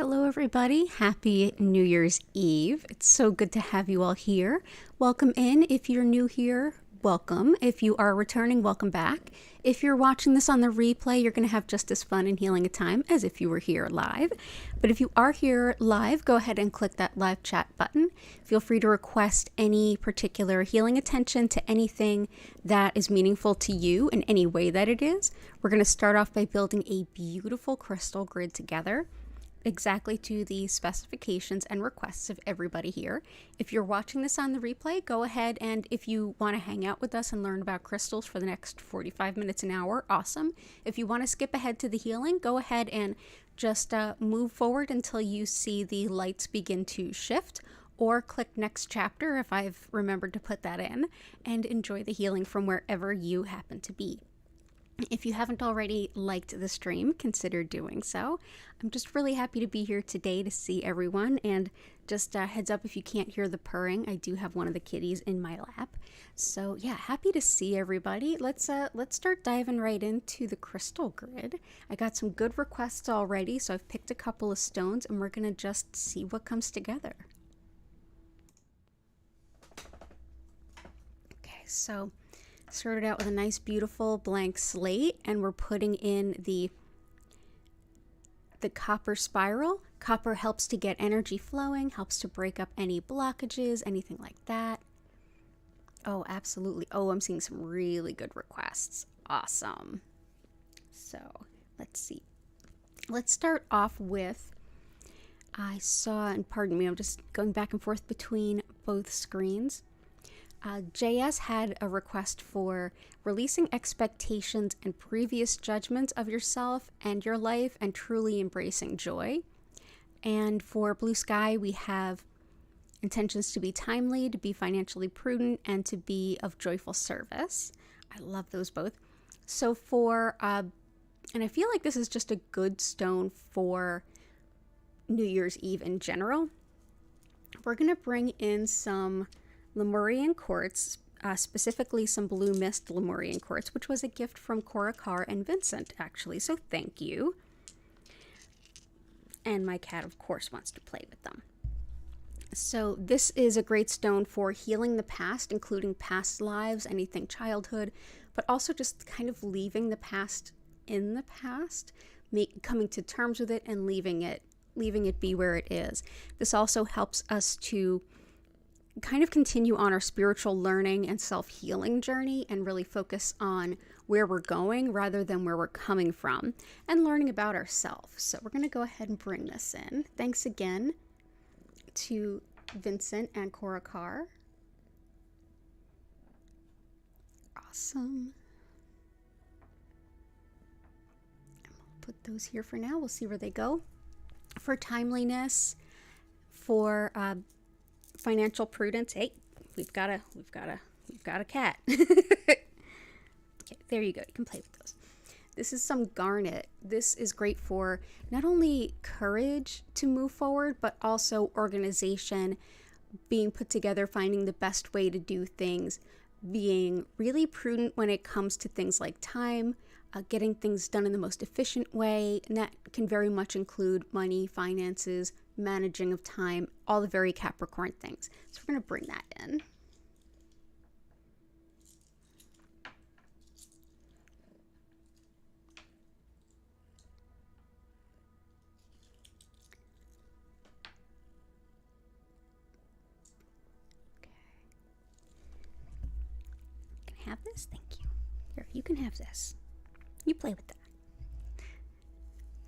Hello, everybody. Happy New Year's Eve. It's so good to have you all here. Welcome in. If you're new here, welcome. If you are returning, welcome back. If you're watching this on the replay, you're going to have just as fun and healing a time as if you were here live. But if you are here live, go ahead and click that live chat button. Feel free to request any particular healing attention to anything that is meaningful to you in any way that it is. We're going to start off by building a beautiful crystal grid together, exactly to the specifications and requests of everybody here. If you're watching this on the replay, go ahead, and if you want to hang out with us and learn about crystals for the next 45 minutes, an hour, awesome. If you want to skip ahead to the healing, go ahead and just move forward until you see the lights begin to shift, or click next chapter if I've remembered to put that in, and enjoy the healing from wherever you happen to be. If you haven't already liked the stream, consider doing so. I'm just really happy to be here today to see everyone, and just heads up if you can't hear the purring, I do have one of the kitties in my lap. So yeah, happy to see everybody. Let's start diving right into the crystal grid. I got some good requests already, so I've picked a couple of stones and we're gonna just see what comes together. Okay, so started out with a nice beautiful blank slate, and we're putting in the copper spiral. Copper helps to get energy flowing, helps to break up any blockages, anything like that. Oh, absolutely. Oh, I'm seeing some really good requests. Awesome. So let's see. Let's start off with, I saw, and pardon me, I'm just going back and forth between both screens. JS had a request for releasing expectations and previous judgments of yourself and your life and truly embracing joy. And for Blue Sky, we have intentions to be timely, to be financially prudent, and to be of joyful service. I love those both. So for, and I feel like this is just a good stone for New Year's Eve in general. We're going to bring in some Lemurian quartz, specifically some blue mist Lemurian quartz, which was a gift from Cora Carr and Vincent, actually, so thank you. And my cat, of course, wants to play with them. So this is a great stone for healing the past, including past lives, anything childhood, but also just kind of leaving the past in the past, coming to terms with it and leaving it be where it is. This also helps us to kind of continue on our spiritual learning and self-healing journey and really focus on where we're going rather than where we're coming from and learning about ourselves. So we're going to go ahead and bring this in. Thanks again to Vincent and Cora Carr. Awesome. And we'll put those here for now. We'll see where they go. For timeliness, for financial prudence. Hey, we've got a cat. Okay, there you go. You can play with those. This is some garnet. This is great for not only courage to move forward, but also organization, being put together, finding the best way to do things, being really prudent when it comes to things like time, getting things done in the most efficient way, and that can very much include money, finances, managing of time, all the very Capricorn things. So we're going to bring that in. Okay. Can I have this? Thank you. Here, you can have this. You play with that.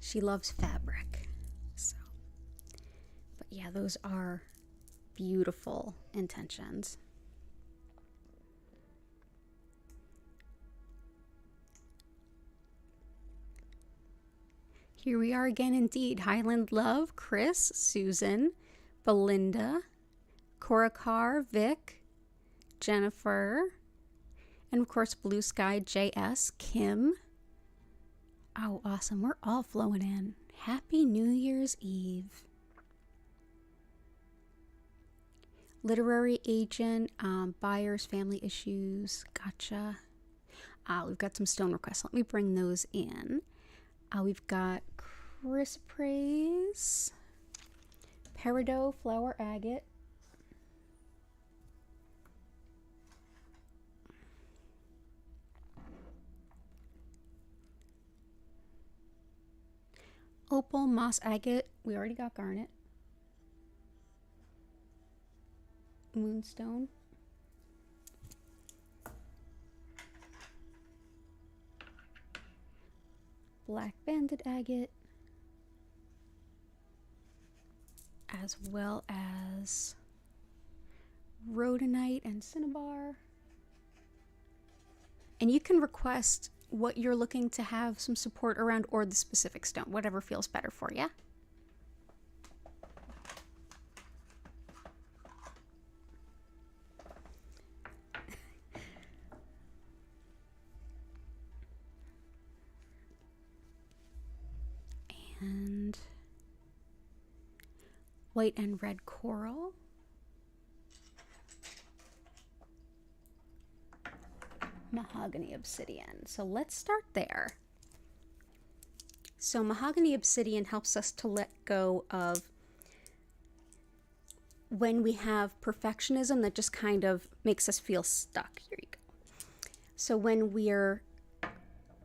She loves fabric. So, but yeah, those are beautiful intentions. Here we are again indeed. Highland Love, Chris, Susan, Belinda, Cora Carr, Vic, Jennifer, and of course Blue Sky, JS, Kim. Oh, awesome. We're all flowing in. Happy New Year's Eve. Literary agent, buyers, family issues. Gotcha. We've got some stone requests. Let me bring those in. We've got chrysoprase, peridot flower agate, opal moss agate, we already got garnet, moonstone, black banded agate, as well as rhodonite and cinnabar. And you can request what you're looking to have some support around or the specific stone, whatever feels better for you. And white and red coral. Mahogany obsidian. So let's start there. So mahogany obsidian helps us to let go of when we have perfectionism that just kind of makes us feel stuck. Here you go. So when we're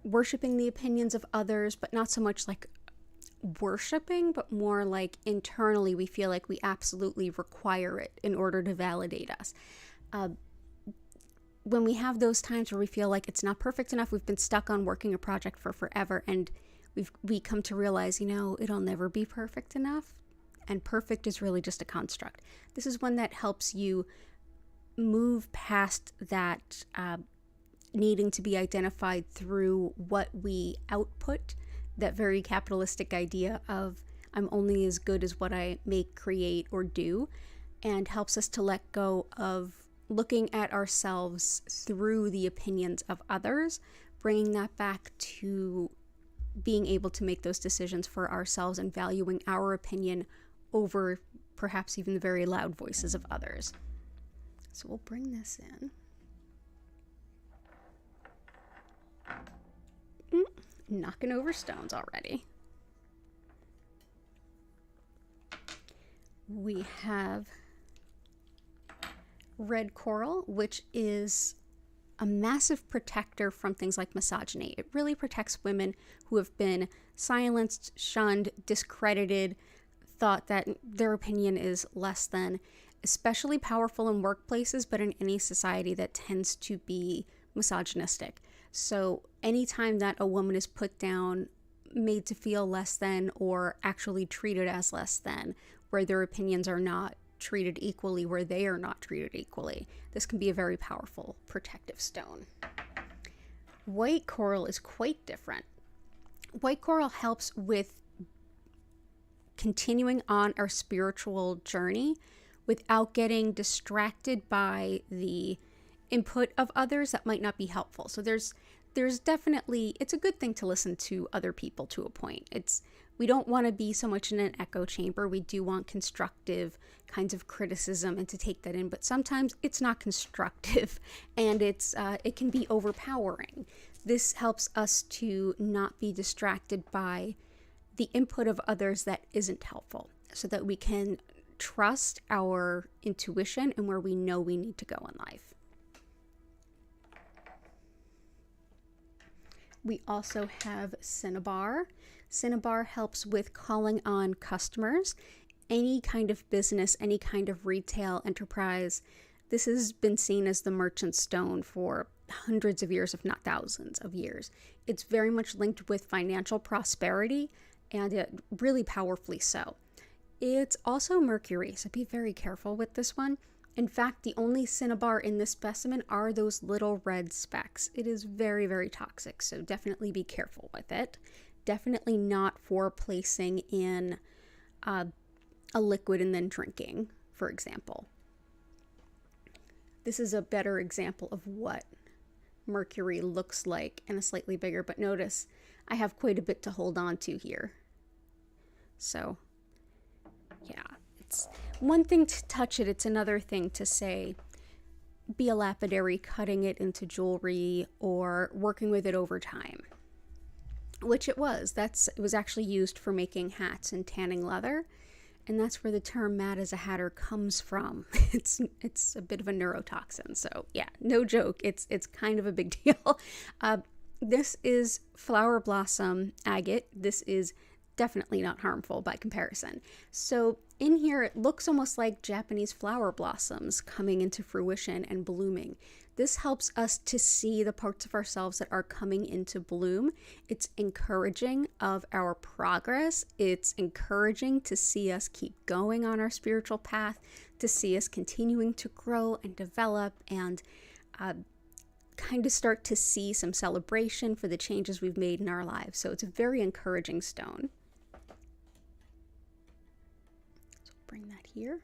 worshiping the opinions of others, but not so much like worshiping, but more like internally we feel like we absolutely require it in order to validate us. When we have those times where we feel like it's not perfect enough, we've been stuck on working a project for forever, and we come to realize, it'll never be perfect enough, and perfect is really just a construct. This is one that helps you move past that needing to be identified through what we output, that very capitalistic idea of I'm only as good as what I make, create, or do, and helps us to let go of looking at ourselves through the opinions of others, bringing that back to being able to make those decisions for ourselves and valuing our opinion over perhaps even the very loud voices of others. So we'll bring this in. Knocking over stones already. We have red coral, which is a massive protector from things like misogyny. It really protects women who have been silenced, shunned, discredited, thought that their opinion is less than, especially powerful in workplaces, but in any society that tends to be misogynistic. So anytime that a woman is put down, made to feel less than, or actually treated as less than, where their opinions are not treated equally, where they are not treated equally, this can be a very powerful protective stone. White coral is quite different. White coral helps with continuing on our spiritual journey without getting distracted by the input of others that might not be helpful. So there's definitely, it's a good thing to listen to other people to a point. We don't want to be so much in an echo chamber. We do want constructive kinds of criticism and to take that in, but sometimes it's not constructive and it can be overpowering. This helps us to not be distracted by the input of others that isn't helpful, so that we can trust our intuition and where we know we need to go in life. We also have cinnabar. Cinnabar helps with calling on customers, any kind of business, any kind of retail enterprise. This has been seen as the merchant stone for hundreds of years, if not thousands of years. It's very much linked with financial prosperity, and really powerfully so. It's also mercury, so be very careful with this one. In fact, the only cinnabar in this specimen are those little red specks. It is very, very toxic, so definitely be careful with it. Definitely not for placing in a liquid and then drinking, for example. This is a better example of what mercury looks like in a slightly bigger, but notice I have quite a bit to hold on to here. So, yeah, it's one thing to touch it, it's another thing to say, be a lapidary, cutting it into jewelry or working with it over time. Which it was. It was actually used for making hats and tanning leather. And that's where the term mad as a hatter comes from. It's a bit of a neurotoxin. So yeah, no joke. It's kind of a big deal. This is flower blossom agate. This is definitely not harmful by comparison. So in here, it looks almost like Japanese flower blossoms coming into fruition and blooming. This helps us to see the parts of ourselves that are coming into bloom. It's encouraging of our progress. It's encouraging to see us keep going on our spiritual path, to see us continuing to grow and develop and kind of start to see some celebration for the changes we've made in our lives. So it's a very encouraging stone. So bring that here.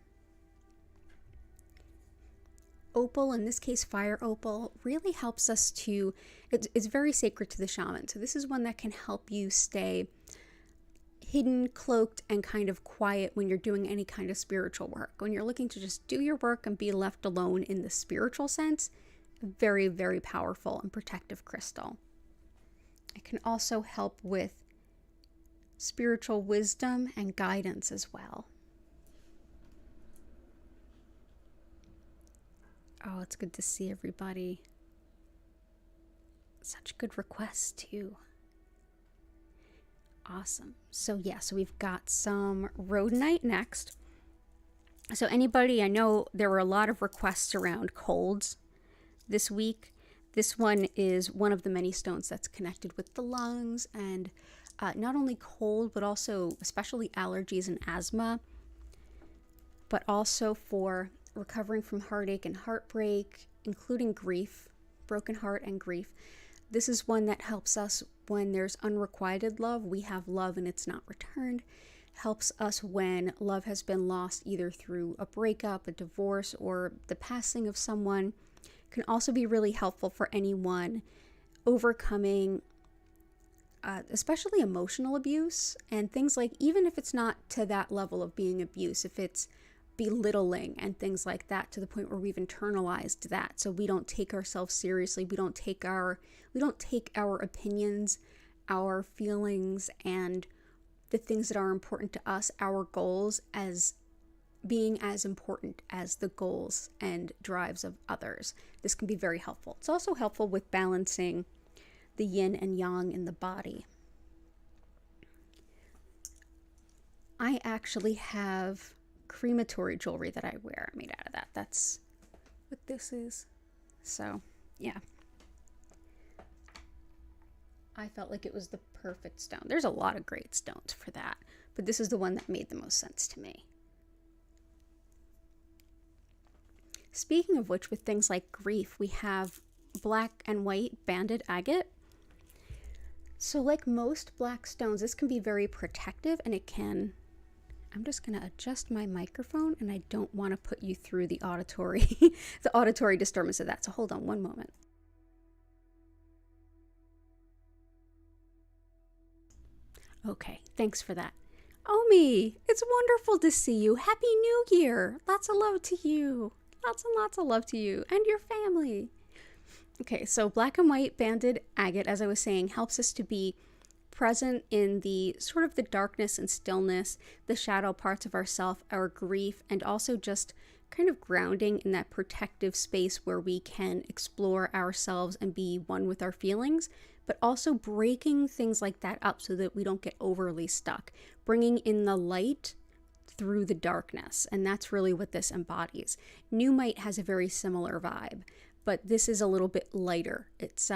Opal, in this case fire opal, really helps us to, it's very sacred to the shaman. So this is one that can help you stay hidden, cloaked, and kind of quiet when you're doing any kind of spiritual work. When you're looking to just do your work and be left alone in the spiritual sense, very, very powerful and protective crystal. It can also help with spiritual wisdom and guidance as well. Oh, it's good to see everybody. Such good requests too. Awesome. So yeah, so we've got some rhodonite next. So anybody, I know there were a lot of requests around colds this week. This one is one of the many stones that's connected with the lungs and not only cold, but also especially allergies and asthma, but also for recovering from heartache and heartbreak, including grief, broken heart and grief. This is one that helps us when there's unrequited love. We have love and it's not returned. Helps us when love has been lost either through a breakup, a divorce, or the passing of someone. Can also be really helpful for anyone overcoming especially emotional abuse and things like, even if it's not to that level of being abuse, if it's belittling and things like that, to the point where we've internalized that, so we don't take ourselves seriously, we don't take our opinions, our feelings, and the things that are important to us, our goals, as being as important as the goals and drives of others. This can be very helpful. It's also helpful with balancing the yin and yang in the body. I actually have crematory jewelry that I wear made out of that. That's what this is. So yeah, I felt like it was the perfect stone. There's a lot of great stones for that, but this is the one that made the most sense to me. Speaking of which, with things like grief, we have black and white banded agate. So like most black stones, this can be very protective, and it can, I'm just going to adjust my microphone, and I don't want to put you through the auditory disturbance of that. So hold on one moment. Okay, thanks for that. Omi, it's wonderful to see you. Happy New Year. Lots of love to you. Lots and lots of love to you and your family. Okay, so black and white banded agate, as I was saying, helps us to be present in the sort of the darkness and stillness, the shadow parts of ourself, our grief, and also just kind of grounding in that protective space where we can explore ourselves and be one with our feelings, but also breaking things like that up so that we don't get overly stuck, bringing in the light through the darkness. And that's really what this embodies. Numite has a very similar vibe, but this is a little bit lighter. It's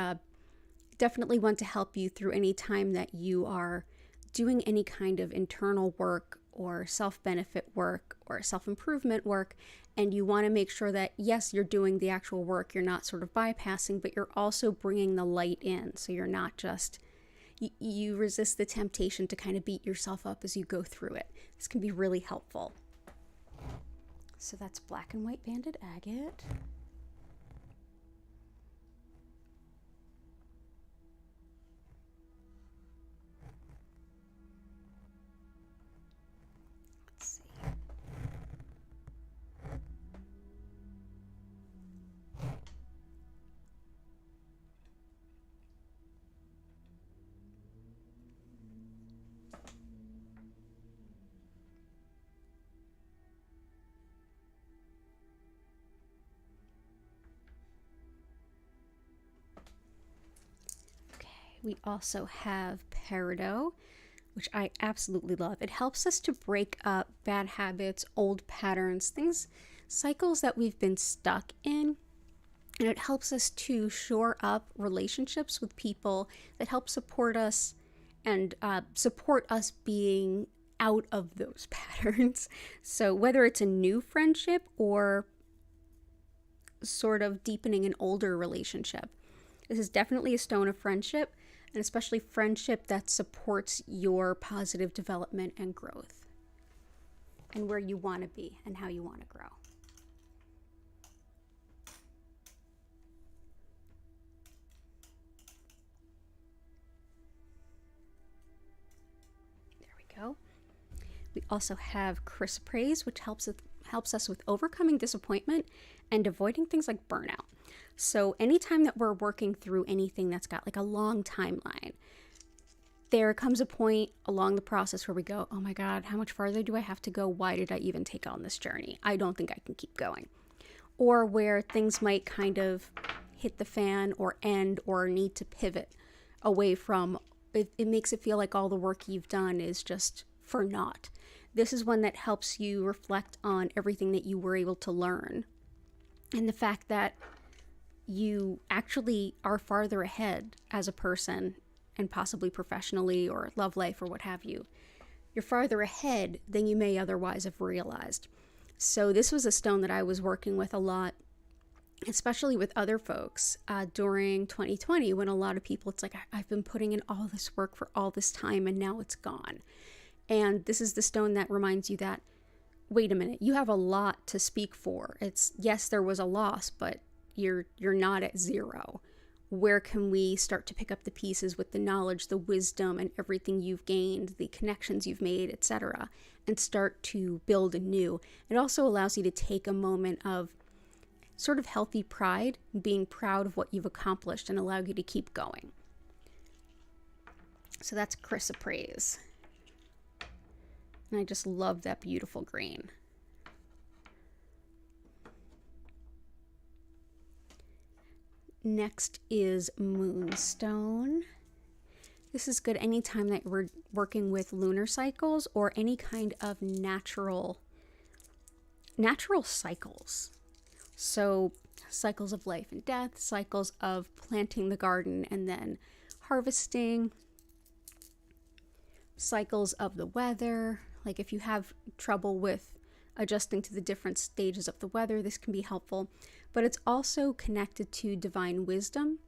definitely one to help you through any time that you are doing any kind of internal work or self-benefit work or self-improvement work, and you want to make sure that, yes, you're doing the actual work, you're not sort of bypassing, but you're also bringing the light in, so you're not just, you resist the temptation to kind of beat yourself up as you go through it. This can be really helpful. So that's black and white banded agate. We also have peridot, which I absolutely love. It helps us to break up bad habits, old patterns, things, cycles that we've been stuck in. And it helps us to shore up relationships with people that help support us and support us being out of those patterns. So whether it's a new friendship or sort of deepening an older relationship, this is definitely a stone of friendship, and especially friendship that supports your positive development and growth and where you want to be and how you want to grow. There we go. We also have chrysoprase, which helps us with overcoming disappointment and avoiding things like burnout. So anytime that we're working through anything that's got like a long timeline, there comes a point along the process where we go, oh my God, how much farther do I have to go? Why did I even take on this journey? I don't think I can keep going. Or where things might kind of hit the fan or end or need to pivot away from, it makes it feel like all the work you've done is just for naught. This is one that helps you reflect on everything that you were able to learn and the fact that you actually are farther ahead as a person and possibly professionally or love life or what have you. You're farther ahead than you may otherwise have realized. So this was a stone that I was working with a lot, especially with other folks during 2020, when a lot of people, it's like, I've been putting in all this work for all this time and now it's gone. And this is the stone that reminds you that, wait a minute, you have a lot to speak for. It's, yes, there was a loss, but you're not at zero. Where can we start to pick up the pieces with the knowledge, the wisdom, and everything you've gained, the connections you've made, etc., and start to build anew? It also allows you to take a moment of sort of healthy pride, being proud of what you've accomplished, and allow you to keep going. So that's chrysoprase. And I just love that beautiful green. Next is moonstone. This is good anytime that we're working with lunar cycles or any kind of natural cycles. So cycles of life and death, cycles of planting the garden and then harvesting, cycles of the weather. Like if you have trouble with adjusting to the different stages of the weather, this can be helpful. But it's also connected to divine wisdom,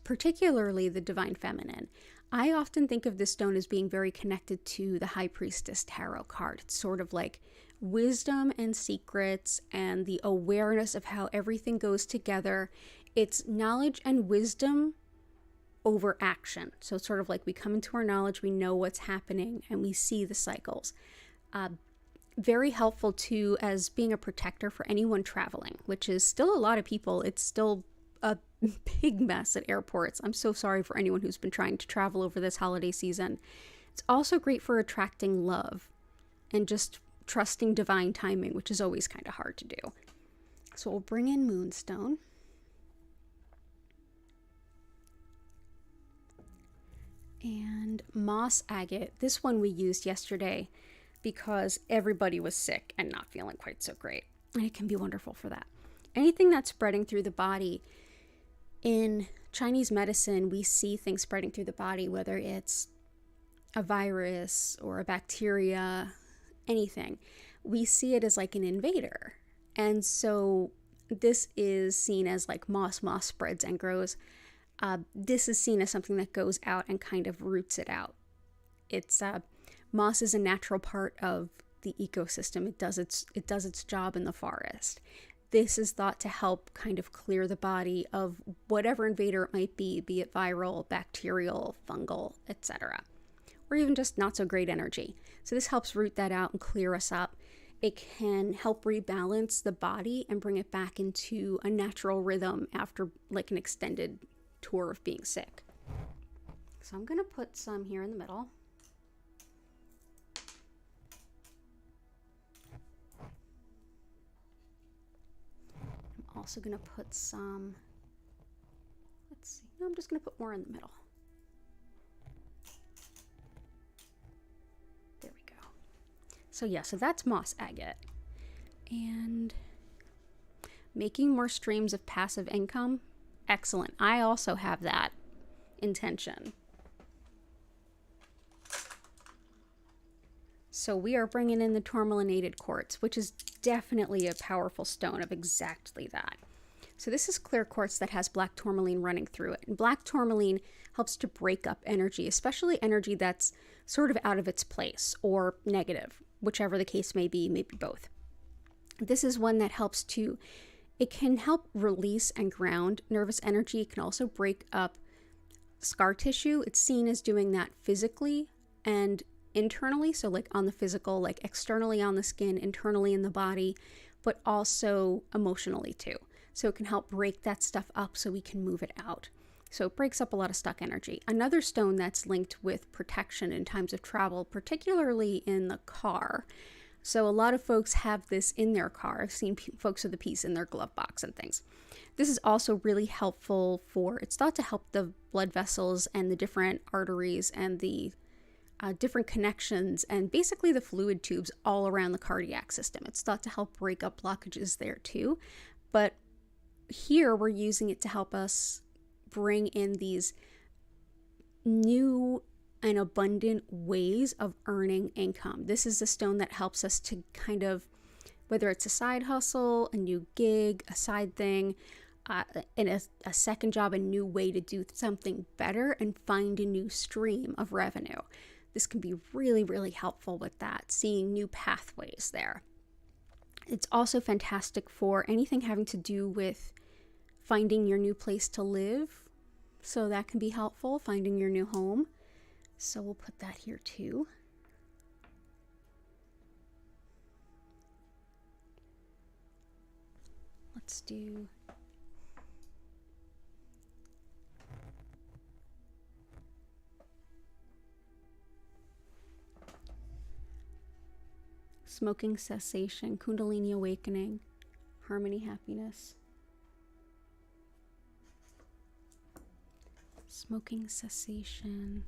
particularly the divine feminine. I often think of this stone as being very connected to the High Priestess Tarot card. It's sort of like wisdom and secrets and the awareness of how everything goes together. It's knowledge and wisdom over action. So it's sort of like we come into our knowledge, we know what's happening, and we see the cycles. Very helpful too as being a protector for anyone traveling, which is still a lot of people. It's still a big mess at airports. I'm so sorry for anyone who's been trying to travel over this holiday season. It's also great for attracting love and just trusting divine timing, which is always kind of hard to do. So we'll bring in moonstone. And moss agate. This one we used yesterday because everybody was sick and not feeling quite so great. And it can be wonderful for that. Anything that's spreading through the body. In Chinese medicine, we see things spreading through the body, whether it's a virus or a bacteria, anything. We see it as like an invader. And so this is seen as like moss spreads and grows. This is seen as something that goes out and kind of roots it out. It's moss is a natural part of the ecosystem. It does its job in the forest. This is thought to help kind of clear the body of whatever invader it might be it viral, bacterial, fungal, etc. Or even just not so great energy. So this helps root that out and clear us up. It can help rebalance the body and bring it back into a natural rhythm after like an extended tour of being sick. So I'm going to put some here in the middle. I'm also going to put some, let's see, no, I'm just going to put more in the middle. So yeah, so that's moss agate. And making more streams of passive income. Excellent. I also have that intention. So we are bringing in the tourmalinated quartz, which is definitely a powerful stone of exactly that. So this is clear quartz that has black tourmaline running through it. And black tourmaline helps to break up energy, especially energy that's sort of out of its place or negative, whichever the case may be, maybe both. This is one that helps to, it can help release and ground nervous energy. It can also break up scar tissue. It's seen as doing that physically and internally. So like on the physical, like externally on the skin, internally in the body, but also emotionally too. So it can help break that stuff up so we can move it out. So it breaks up a lot of stuck energy. Another stone that's linked with protection in times of travel, particularly in the car. So a lot of folks have this in their car. I've seen folks with the piece in their glove box and things. This is also really helpful for, it's thought to help the blood vessels and the different arteries and the different connections and basically the fluid tubes all around the cardiac system. It's thought to help break up blockages there too. But here we're using it to help us bring in these new and abundant ways of earning income. This is a stone that helps us to kind of, whether it's a side hustle, a new gig, a side thing, and a second job, a new way to do something better and find a new stream of revenue. This can be really, really helpful with that, seeing new pathways there. It's also fantastic for anything having to do with finding your new place to live. So that can be helpful, finding your new home. So we'll put that here too. Let's do smoking cessation, kundalini awakening, harmony, happiness. Smoking cessation.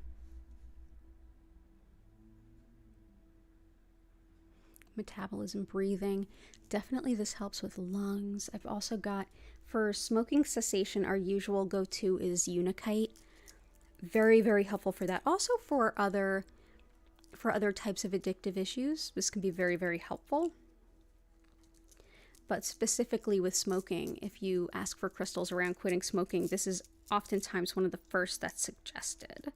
Metabolism, breathing. Definitely this helps with lungs. I've also got, for smoking cessation, our usual go-to is unakite. Very, very helpful for that. Also for other types of addictive issues, this can be very, very helpful. But specifically with smoking, if you ask for crystals around quitting smoking, this is oftentimes one of the first that's suggested.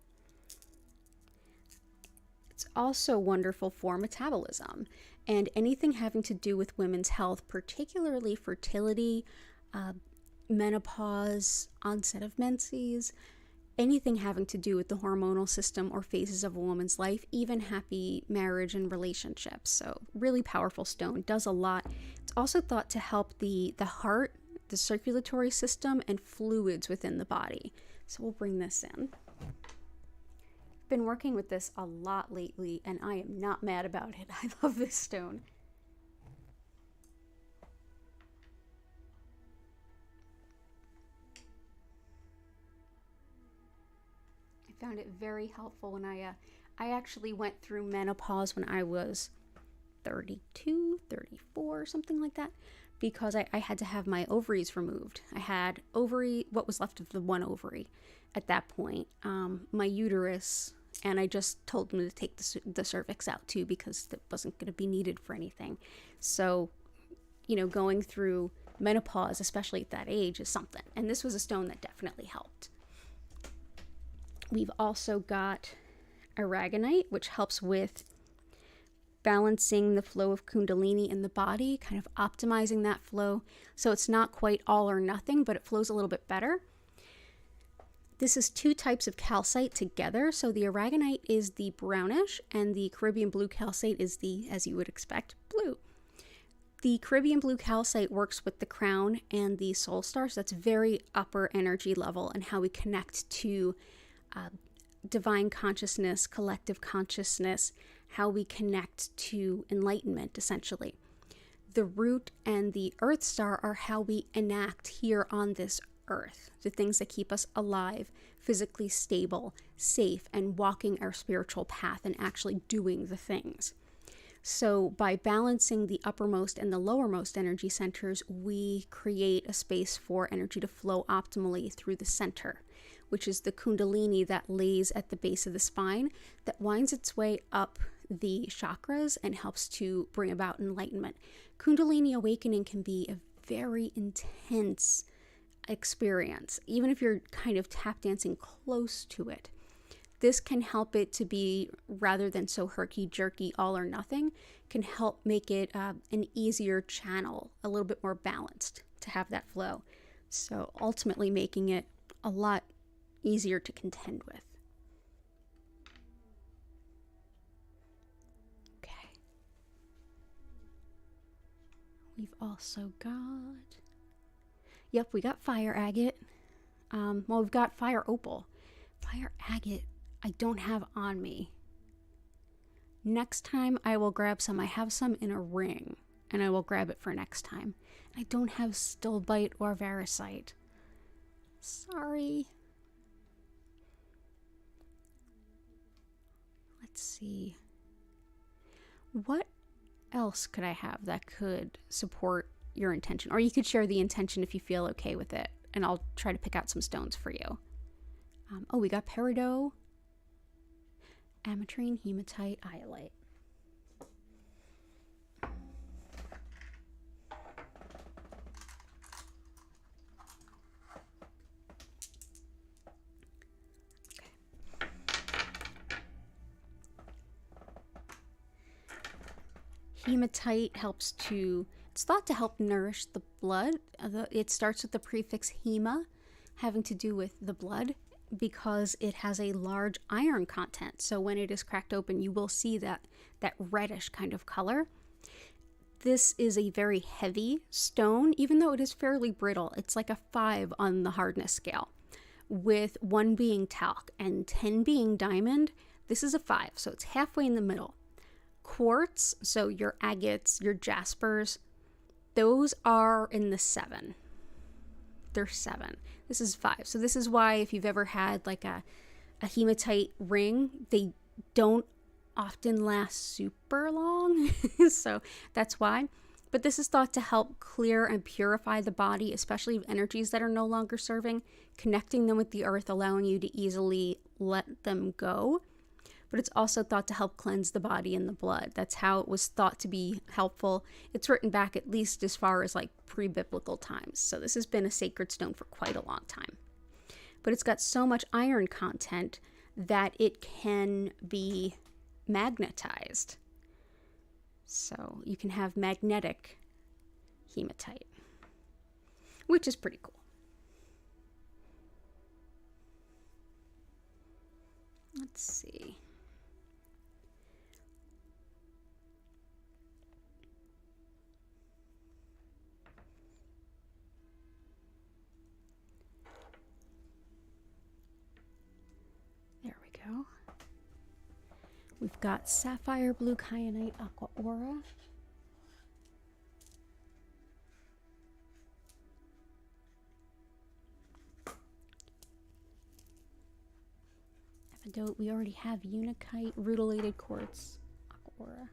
It's also wonderful for metabolism and anything having to do with women's health, particularly fertility, menopause, onset of menses, anything having to do with the hormonal system or phases of a woman's life, even happy marriage and relationships. So really powerful stone, does a lot. It's also thought to help the heart, the circulatory system, and fluids within the body. So we'll bring this in. Been working with this a lot lately and I am not mad about it. I love this stone. I found it very helpful when I actually went through menopause when I was 32, 34, something like that, because I had to have my ovaries removed. I had what was left of the one ovary at that point, my uterus, and I just told them to take the cervix out too because it wasn't going to be needed for anything. So, going through menopause, especially at that age, is something. And this was a stone that definitely helped. We've also got aragonite, which helps with balancing the flow of kundalini in the body, kind of optimizing that flow. So it's not quite all or nothing, but it flows a little bit better. This is two types of calcite together. So the aragonite is the brownish and the Caribbean blue calcite is the, as you would expect, blue. The Caribbean blue calcite works with the crown and the soul star. So that's very upper energy level and how we connect to divine consciousness, collective consciousness, how we connect to enlightenment, essentially. The root and the earth star are how we enact here on this earth, the things that keep us alive, physically stable, safe, and walking our spiritual path and actually doing the things. So by balancing the uppermost and the lowermost energy centers, we create a space for energy to flow optimally through the center, which is the kundalini that lays at the base of the spine, that winds its way up the chakras and helps to bring about enlightenment. Kundalini awakening can be a very intense experience, even if you're kind of tap dancing close to it. This can help it to be, rather than so herky-jerky, all or nothing, can help make it an easier channel, a little bit more balanced to have that flow. So ultimately making it a lot easier to contend with. Okay. We've also got... Yep, we got fire agate. Well, we've got fire opal. Fire agate I don't have on me. Next time I will grab some. I have some in a ring, and I will grab it for next time. I don't have stilbite or varisite. Sorry. Let's see. What else could I have that could support your intention? Or you could share the intention if you feel okay with it, and I'll try to pick out some stones for you. Oh, we got peridot, aventurine, hematite, iolite. Okay. Hematite helps to, it's thought to help nourish the blood. It starts with the prefix hema, having to do with the blood, because it has a large iron content. So when it is cracked open, you will see that reddish kind of color. This is a very heavy stone, even though it is fairly brittle. It's like a 5 on the hardness scale, with 1 being talc and 10 being diamond. This is a 5, so it's halfway in the middle. Quartz, so your agates, your jaspers, those are in the 7. They're 7. This is 5. So this is why if you've ever had like a hematite ring, they don't often last super long. So that's why. But this is thought to help clear and purify the body, especially energies that are no longer serving, connecting them with the earth, allowing you to easily let them go. But it's also thought to help cleanse the body and the blood. That's how it was thought to be helpful. It's written back at least as far as like pre-biblical times. So this has been a sacred stone for quite a long time. But it's got so much iron content that it can be magnetized. So you can have magnetic hematite, which is pretty cool. Let's see. There we go. We've got sapphire blue kyanite aqua aura. Peridot, we already have unakite, rutilated quartz, aqua aura.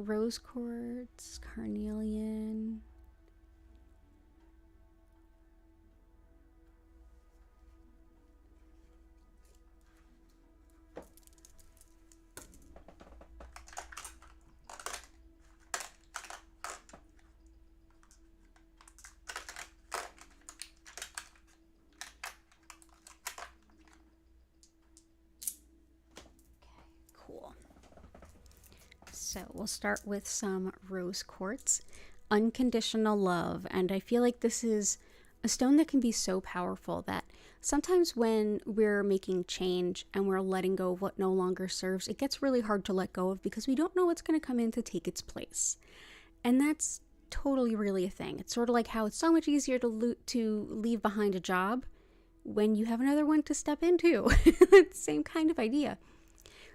Rose quartz, carnelian. Cool. So we'll start with some rose quartz, unconditional love. And I feel like this is a stone that can be so powerful that sometimes when we're making change and we're letting go of what no longer serves, it gets really hard to let go of because we don't know what's going to come in to take its place. And that's totally really a thing. It's sort of like how it's so much easier to leave behind a job when you have another one to step into. It's the same kind of idea.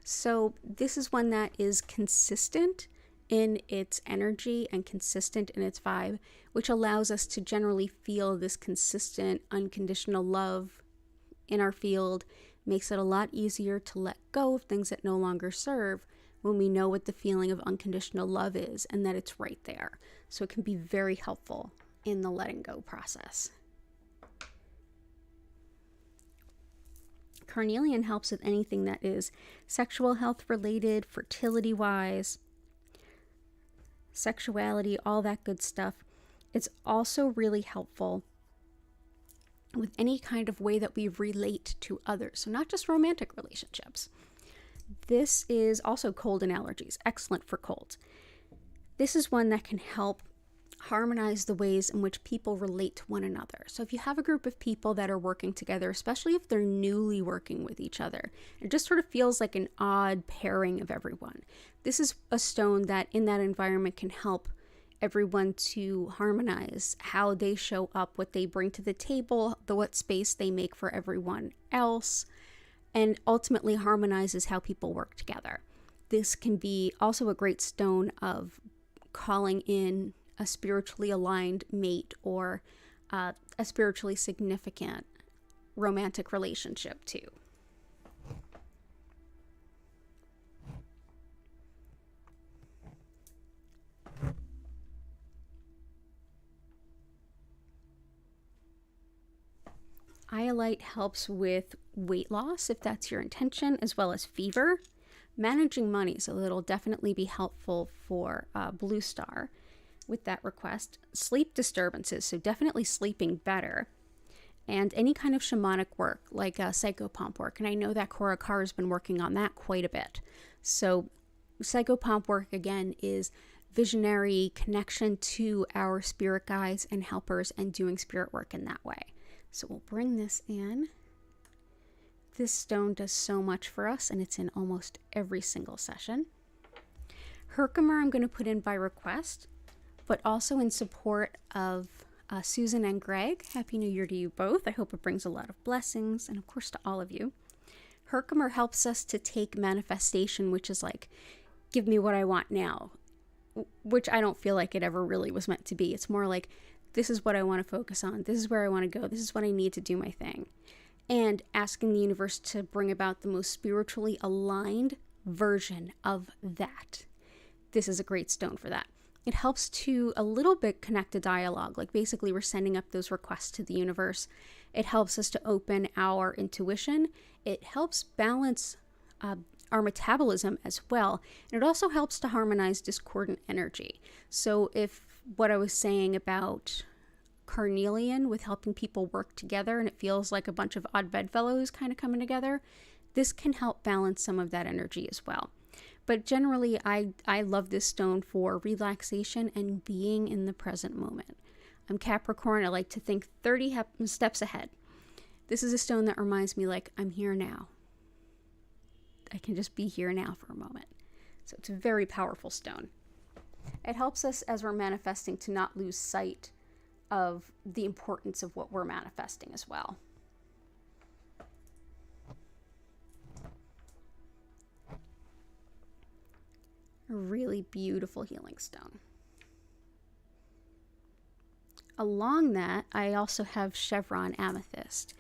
So this is one that is consistent in its energy and consistent in its vibe, which allows us to generally feel this consistent, unconditional love in our field. Makes it a lot easier to let go of things that no longer serve when we know what the feeling of unconditional love is and that it's right there. So it can be very helpful in the letting go process. Carnelian helps with anything that is sexual health related, fertility wise, sexuality, all that good stuff. It's also really helpful with any kind of way that we relate to others. So not just romantic relationships. This is also cold and allergies, excellent for colds. This is one that can help harmonize the ways in which people relate to one another. So if you have a group of people that are working together, especially if they're newly working with each other, it just sort of feels like an odd pairing of everyone. This is a stone that in that environment can help everyone to harmonize how they show up, what they bring to the table, what space they make for everyone else, and ultimately harmonizes how people work together. This can be also a great stone of calling in a spiritually aligned mate or a spiritually significant romantic relationship too. Iolite helps with weight loss if that's your intention, as well as fever. Managing money, so it'll definitely be helpful for Blue Star with that request. Sleep disturbances, so definitely sleeping better. And any kind of shamanic work, like psychopomp work. And I know that Cora Carr has been working on that quite a bit. So psychopomp work, again, is visionary connection to our spirit guides and helpers and doing spirit work in that way. So we'll bring this in. This stone does so much for us, and it's in almost every single session. Herkimer I'm going to put in by request, but also in support of Susan and Greg. Happy New Year to you both. I hope it brings a lot of blessings, and of course to all of you. Herkimer helps us to take manifestation, which is like, give me what I want now, which I don't feel like it ever really was meant to be. It's more like, this is what I want to focus on. This is where I want to go. This is what I need to do my thing. And asking the universe to bring about the most spiritually aligned version of that. This is a great stone for that. It helps to a little bit connect a dialogue. Like basically we're sending up those requests to the universe. It helps us to open our intuition. It helps balance our metabolism as well. And it also helps to harmonize discordant energy. So if what I was saying about carnelian with helping people work together and it feels like a bunch of odd bedfellows kind of coming together, this can help balance some of that energy as well. But generally, I love this stone for relaxation and being in the present moment. I'm Capricorn. I like to think 30 steps ahead. This is a stone that reminds me like I'm here now. I can just be here now for a moment. So it's a very powerful stone. It helps us as we're manifesting to not lose sight of the importance of what we're manifesting as well. A really beautiful healing stone. Along that, I also have chevron amethyst,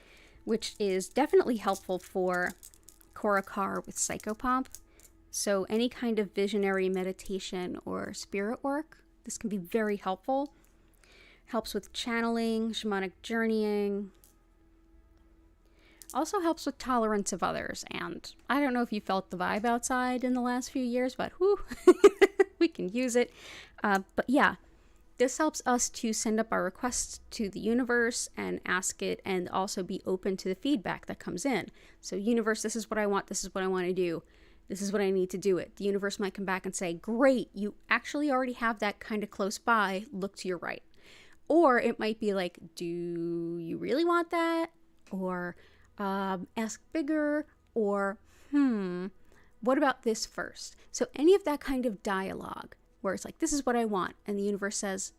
which is definitely helpful for Cora Carr with psychopomp. So any kind of visionary meditation or spirit work, this can be very helpful. Helps with channeling, shamanic journeying. Also helps with tolerance of others. And I don't know if you felt the vibe outside in the last few years, but whew, we can use it. But yeah, this helps us to send up our requests to the universe and ask it and also be open to the feedback that comes in. So universe, this is what I want. This is what I want to do. This is what I need to do it. The universe might come back and say, great, you actually already have that kind of close by. Look to your right. Or it might be like, do you really want that? Or ask bigger. Or, what about this first? So any of that kind of dialogue where it's like, this is what I want. And the universe says,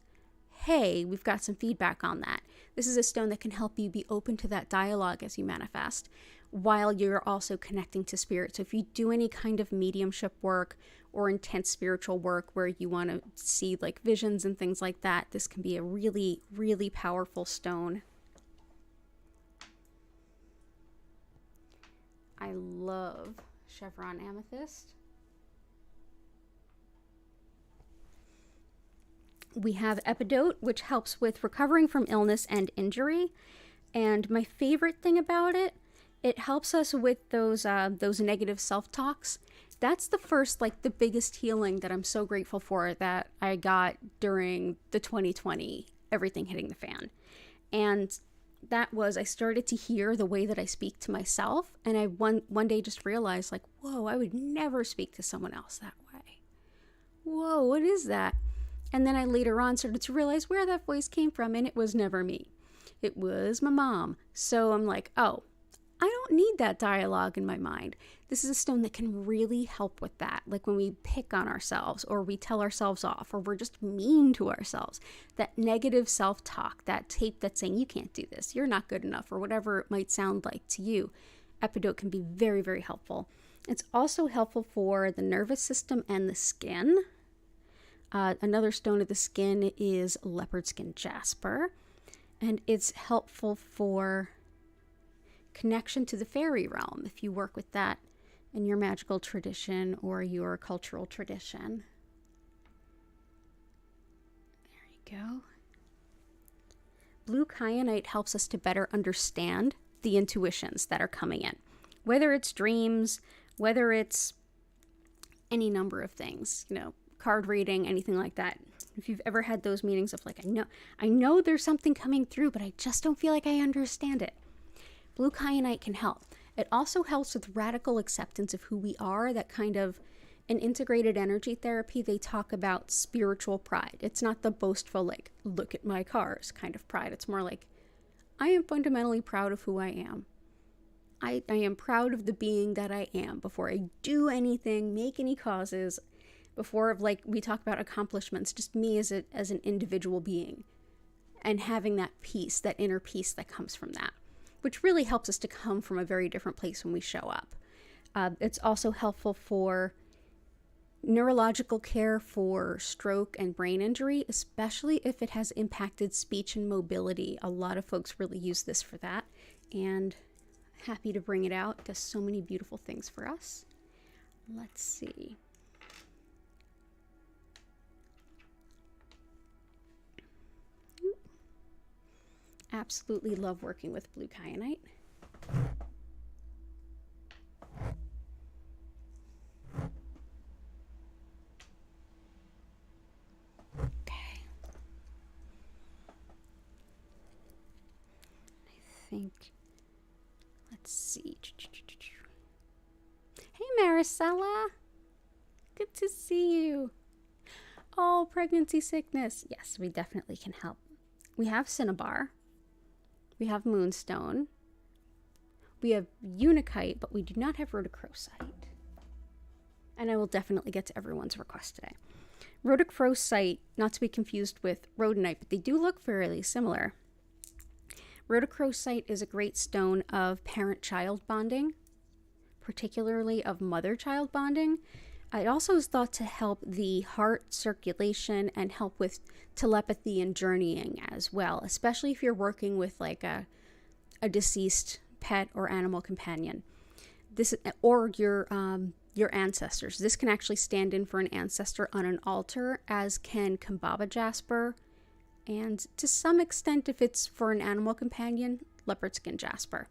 hey, we've got some feedback on that. This is a stone that can help you be open to that dialogue as you manifest while you're also connecting to spirit. So if you do any kind of mediumship work or intense spiritual work where you want to see like visions and things like that, this can be a really, really powerful stone. I love chevron amethyst. We have peridot, which helps with recovering from illness and injury. And my favorite thing about it, it helps us with those negative self-talks. That's the first, like the biggest healing that I'm so grateful for that I got during the 2020, everything hitting the fan. And that was, I started to hear the way that I speak to myself. And I one day just realized like, whoa, I would never speak to someone else that way. Whoa, what is that? And then I later on started to realize where that voice came from, and it was never me. It was my mom. So I'm like, oh, I don't need that dialogue in my mind. This is a stone that can really help with that. Like when we pick on ourselves or we tell ourselves off or we're just mean to ourselves, that negative self-talk, that tape that's saying you can't do this, you're not good enough, or whatever it might sound like to you, peridot can be very, very helpful. It's also helpful for the nervous system and the skin. Another stone of the skin is leopard skin jasper, and it's helpful for connection to the fairy realm if you work with that in your magical tradition or your cultural tradition. There you go. Blue kyanite helps us to better understand the intuitions that are coming in, whether it's dreams, whether it's any number of things, card reading, anything like that. If you've ever had those meetings of like, I know there's something coming through, but I just don't feel like I understand it. Blue kyanite can help. It also helps with radical acceptance of who we are, that kind of, in integrated energy therapy, they talk about spiritual pride. It's not the boastful, like, look at my cars kind of pride. It's more like, I am fundamentally proud of who I am. I am proud of the being that I am before I do anything, make any causes, before, like, we talk about accomplishments, just me as an individual being, and having that peace, that inner peace that comes from that, which really helps us to come from a very different place when we show up. It's also helpful for neurological care for stroke and brain injury, especially if it has impacted speech and mobility. A lot of folks really use this for that, and happy to bring it out. It does so many beautiful things for us. Let's see. Absolutely love working with blue kyanite. Okay. I think, let's see. Hey, Maricela. Good to see you. Oh, pregnancy sickness. Yes, we definitely can help. We have cinnabar. We have moonstone. We have unakite, but we do not have rhodochrosite. And I will definitely get to everyone's request today. Rhodochrosite, not to be confused with rhodonite, but they do look fairly similar. Rhodochrosite is a great stone of parent-child bonding, particularly of mother-child bonding. It also is thought to help the heart circulation and help with telepathy and journeying as well, especially if you're working with like a deceased pet or animal companion. This, or your ancestors. This can actually stand in for an ancestor on an altar, as can Kambaba jasper, and to some extent, if it's for an animal companion, leopard skin jasper.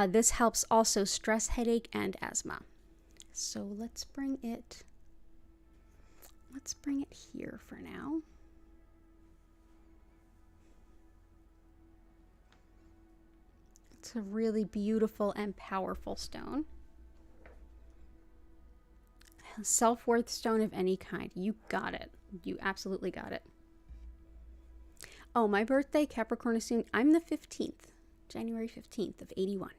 This helps also stress, headache, and asthma. So let's bring it here for now. It's a really beautiful and powerful stone. Self-worth stone of any kind. You got it. You absolutely got it. Oh, my birthday, Capricorn is soon. I'm the 15th, January 15th of 81.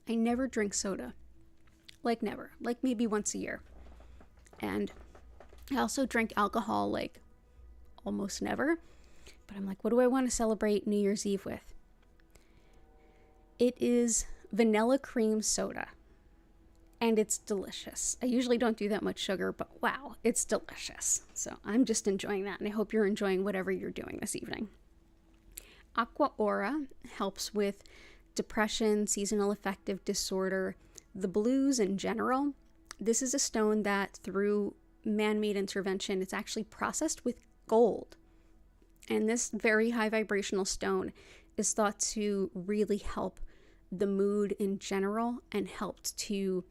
I never drink soda. Like never. Like maybe once a year. And I also drink alcohol like almost never. But I'm like, what do I want to celebrate New Year's Eve with? It is vanilla cream soda. And it's delicious. I usually don't do that much sugar, but wow, it's delicious. So I'm just enjoying that, and I hope you're enjoying whatever you're doing this evening. Aqua Aura helps with depression, seasonal affective disorder, the blues in general. This is a stone that through man-made intervention, it's actually processed with gold. And this very high vibrational stone is thought to really help the mood in general and helped to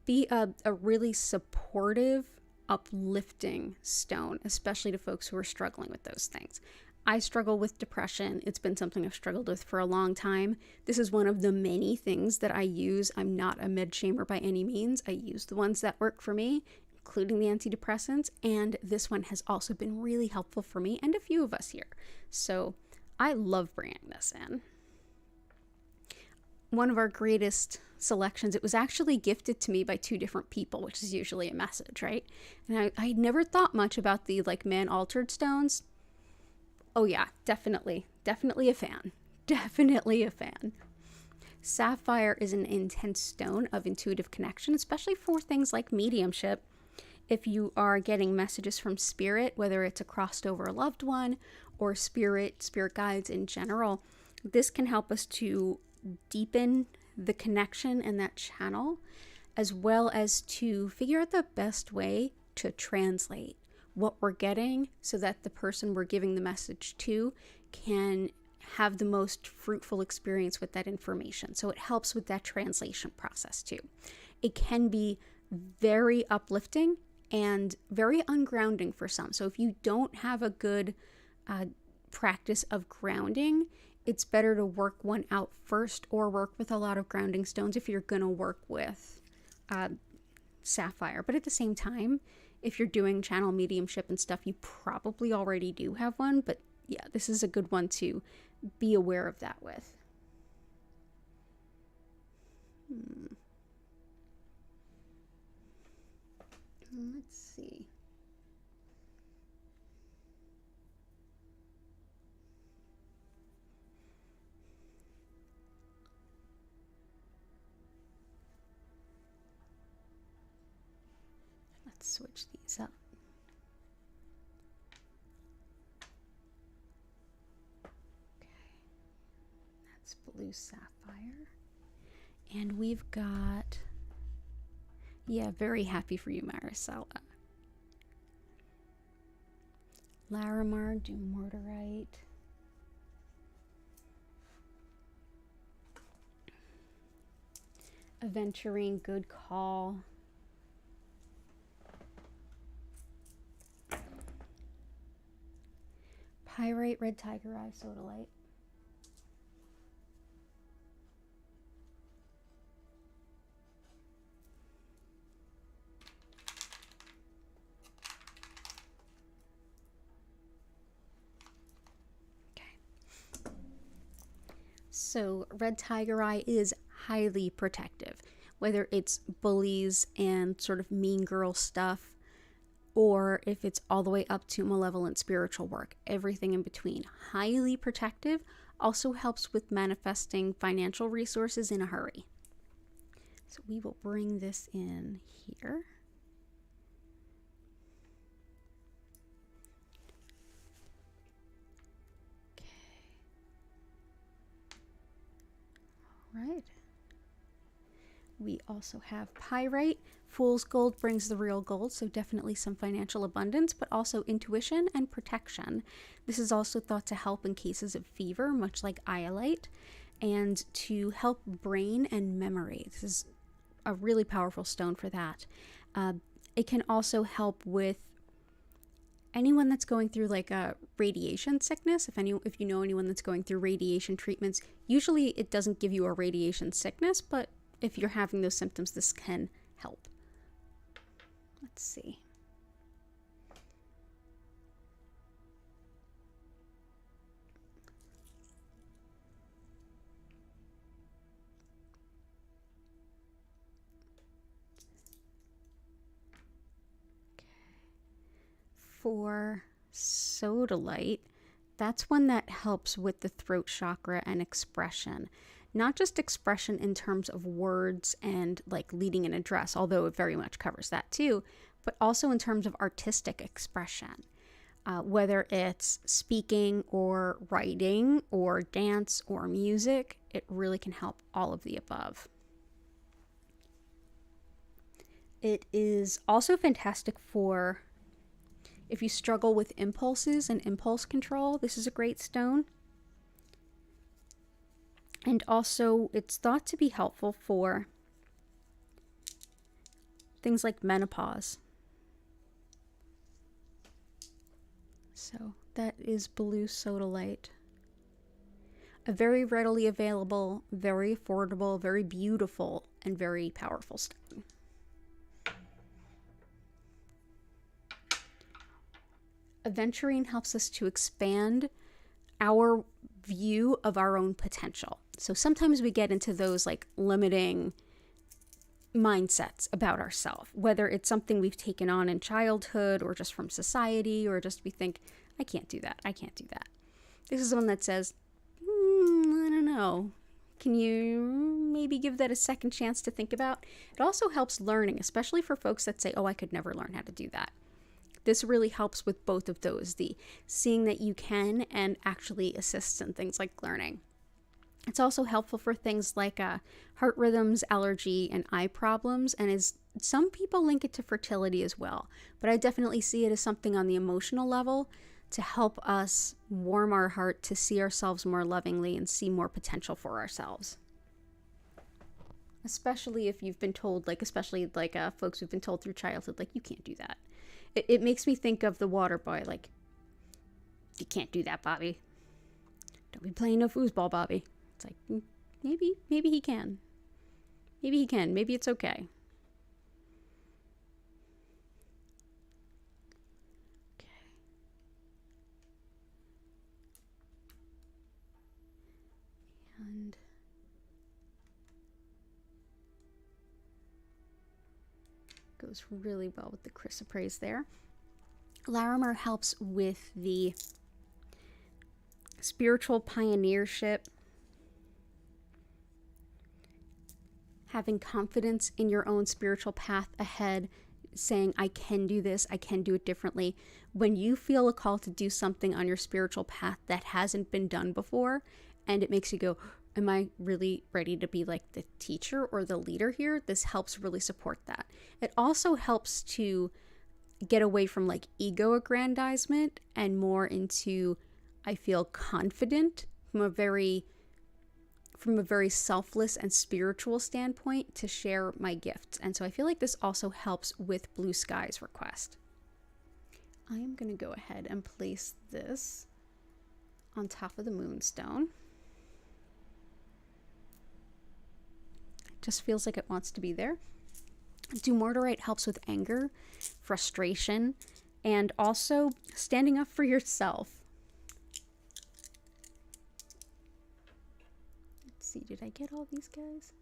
be a really supportive, uplifting stone, especially to folks who are struggling with those things. I struggle with depression. It's been something I've struggled with for a long time. This is one of the many things that I use. I'm not a med shamer by any means. I use the ones that work for me, including the antidepressants, and this one has also been really helpful for me and a few of us here. So I love bringing this in. One of our greatest selections, it was actually gifted to me by 2 different people, which is usually a message, right? And I never thought much about the like man-altered stones. Oh yeah, definitely a fan. Definitely a fan. Sapphire is an intense stone of intuitive connection, especially for things like mediumship. If you are getting messages from spirit, whether it's a crossed over loved one or spirit guides in general, this can help us to deepen the connection and that channel, as well as to figure out the best way to translate what we're getting so that the person we're giving the message to can have the most fruitful experience with that information. So it helps with that translation process too. It can be very uplifting and very ungrounding for some. So if you don't have a good practice of grounding, it's better to work one out first or work with a lot of grounding stones if you're going to work with sapphire. But at the same time, if you're doing channel mediumship and stuff, you probably already do have one. But yeah, this is a good one to be aware of that with. Let's see. Let's switch these up. Okay, that's blue sapphire. And we've got, yeah, very happy for you, Maricela. Larimar, dumotierite. Aventurine, good call. Pyrite, red tiger eye, sodalite. So red tiger eye is highly protective, whether it's bullies and sort of mean girl stuff, or if it's all the way up to malevolent spiritual work, everything in between. Highly protective, also helps with manifesting financial resources in a hurry. So we will bring this in here. Right. We also have pyrite. Fool's gold brings the real gold, so definitely some financial abundance, but also intuition and protection. This is also thought to help in cases of fever, much like iolite, and to help brain and memory. This is a really powerful stone for that. It can also help with anyone that's going through like a radiation sickness. If you know anyone that's going through radiation treatments, usually it doesn't give you a radiation sickness, but if you're having those symptoms, this can help. Let's see. For sodalite, That's one that helps with the throat chakra and expression. Not just expression in terms of words and like leading an address, although it very much covers that too, but also in terms of artistic expression. Whether it's speaking or writing or dance or music, it really can help all of the above. It is also fantastic for if you struggle with impulses and impulse control. This is a great stone. And also, it's thought to be helpful for things like menopause. So that is blue sodalite. A very readily available, very affordable, very beautiful, and very powerful stone. Aventurine helps us to expand our view of our own potential. So sometimes we get into those like limiting mindsets about ourselves, whether it's something we've taken on in childhood or just from society, or just we think, I can't do that, I can't do that. This is one that says, I don't know. Can you maybe give that a second chance to think about? It also helps learning, especially for folks that say, oh, I could never learn how to do that. This really helps with both of those, the seeing that you can and actually assists in things like learning. It's also helpful for things like heart rhythms, allergy, and eye problems, and some people link it to fertility as well. But I definitely see it as something on the emotional level to help us warm our heart to see ourselves more lovingly and see more potential for ourselves. Especially if you've been told, especially folks who've been told through childhood, you can't do that. It makes me think of the water boy, you can't do that, Bobby. Don't be playing no foosball, Bobby. It's like, maybe he can. Maybe he can. Maybe it's okay. Okay. And goes really well with the chrysoprase there. Larimar helps with the spiritual pioneership, having confidence in your own spiritual path ahead, saying, I can do this, I can do it differently. When you feel a call to do something on your spiritual path that hasn't been done before, and it makes you go, am I really ready to be like the teacher or the leader here? This helps really support that. It also helps to get away from ego aggrandizement and more into, I feel confident from a very selfless and spiritual standpoint to share my gifts. And so I feel like this also helps with Blue Sky's request. I am going to go ahead and place this on top of the moonstone. It just feels like it wants to be there. Dumotierite helps with anger, frustration, and also standing up for yourself. Let's see, did I get all these guys?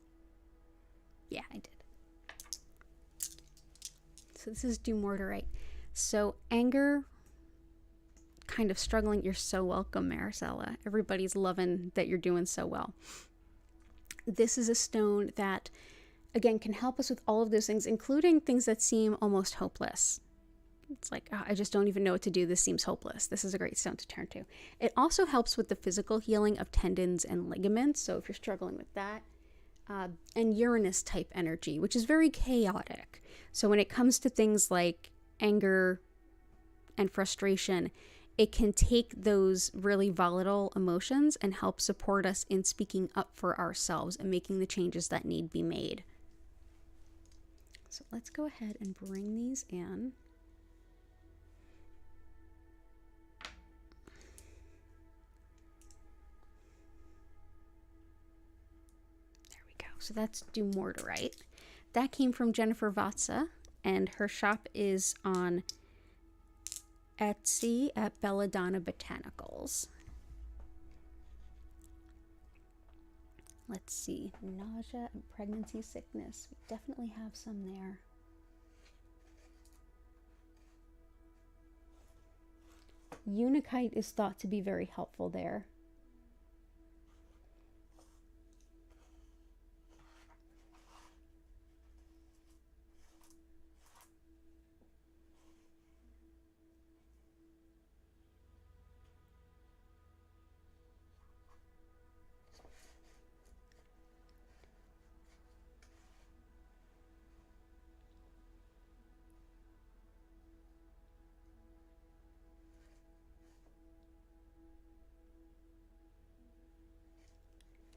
Yeah, I did. So this is dumotierite. So anger, kind of struggling. You're so welcome, Maricela. Everybody's loving that you're doing so well. This is a stone that, again, can help us with all of those things, including things that seem almost hopeless. It's like, oh, I just don't even know what to do. This seems hopeless. This is a great stone to turn to. It also helps with the physical healing of tendons and ligaments. So if you're struggling with that, and Uranus type energy, which is very chaotic. So when it comes to things like anger and frustration, it can take those really volatile emotions and help support us in speaking up for ourselves and making the changes that need be made. So let's go ahead and bring these in. There we go. So that's dumotierite. That came from Jennifer Vatsa, and her shop is on Etsy at Belladonna Botanicals. Let's see, nausea and pregnancy sickness. We definitely have some there. Unakite is thought to be very helpful there.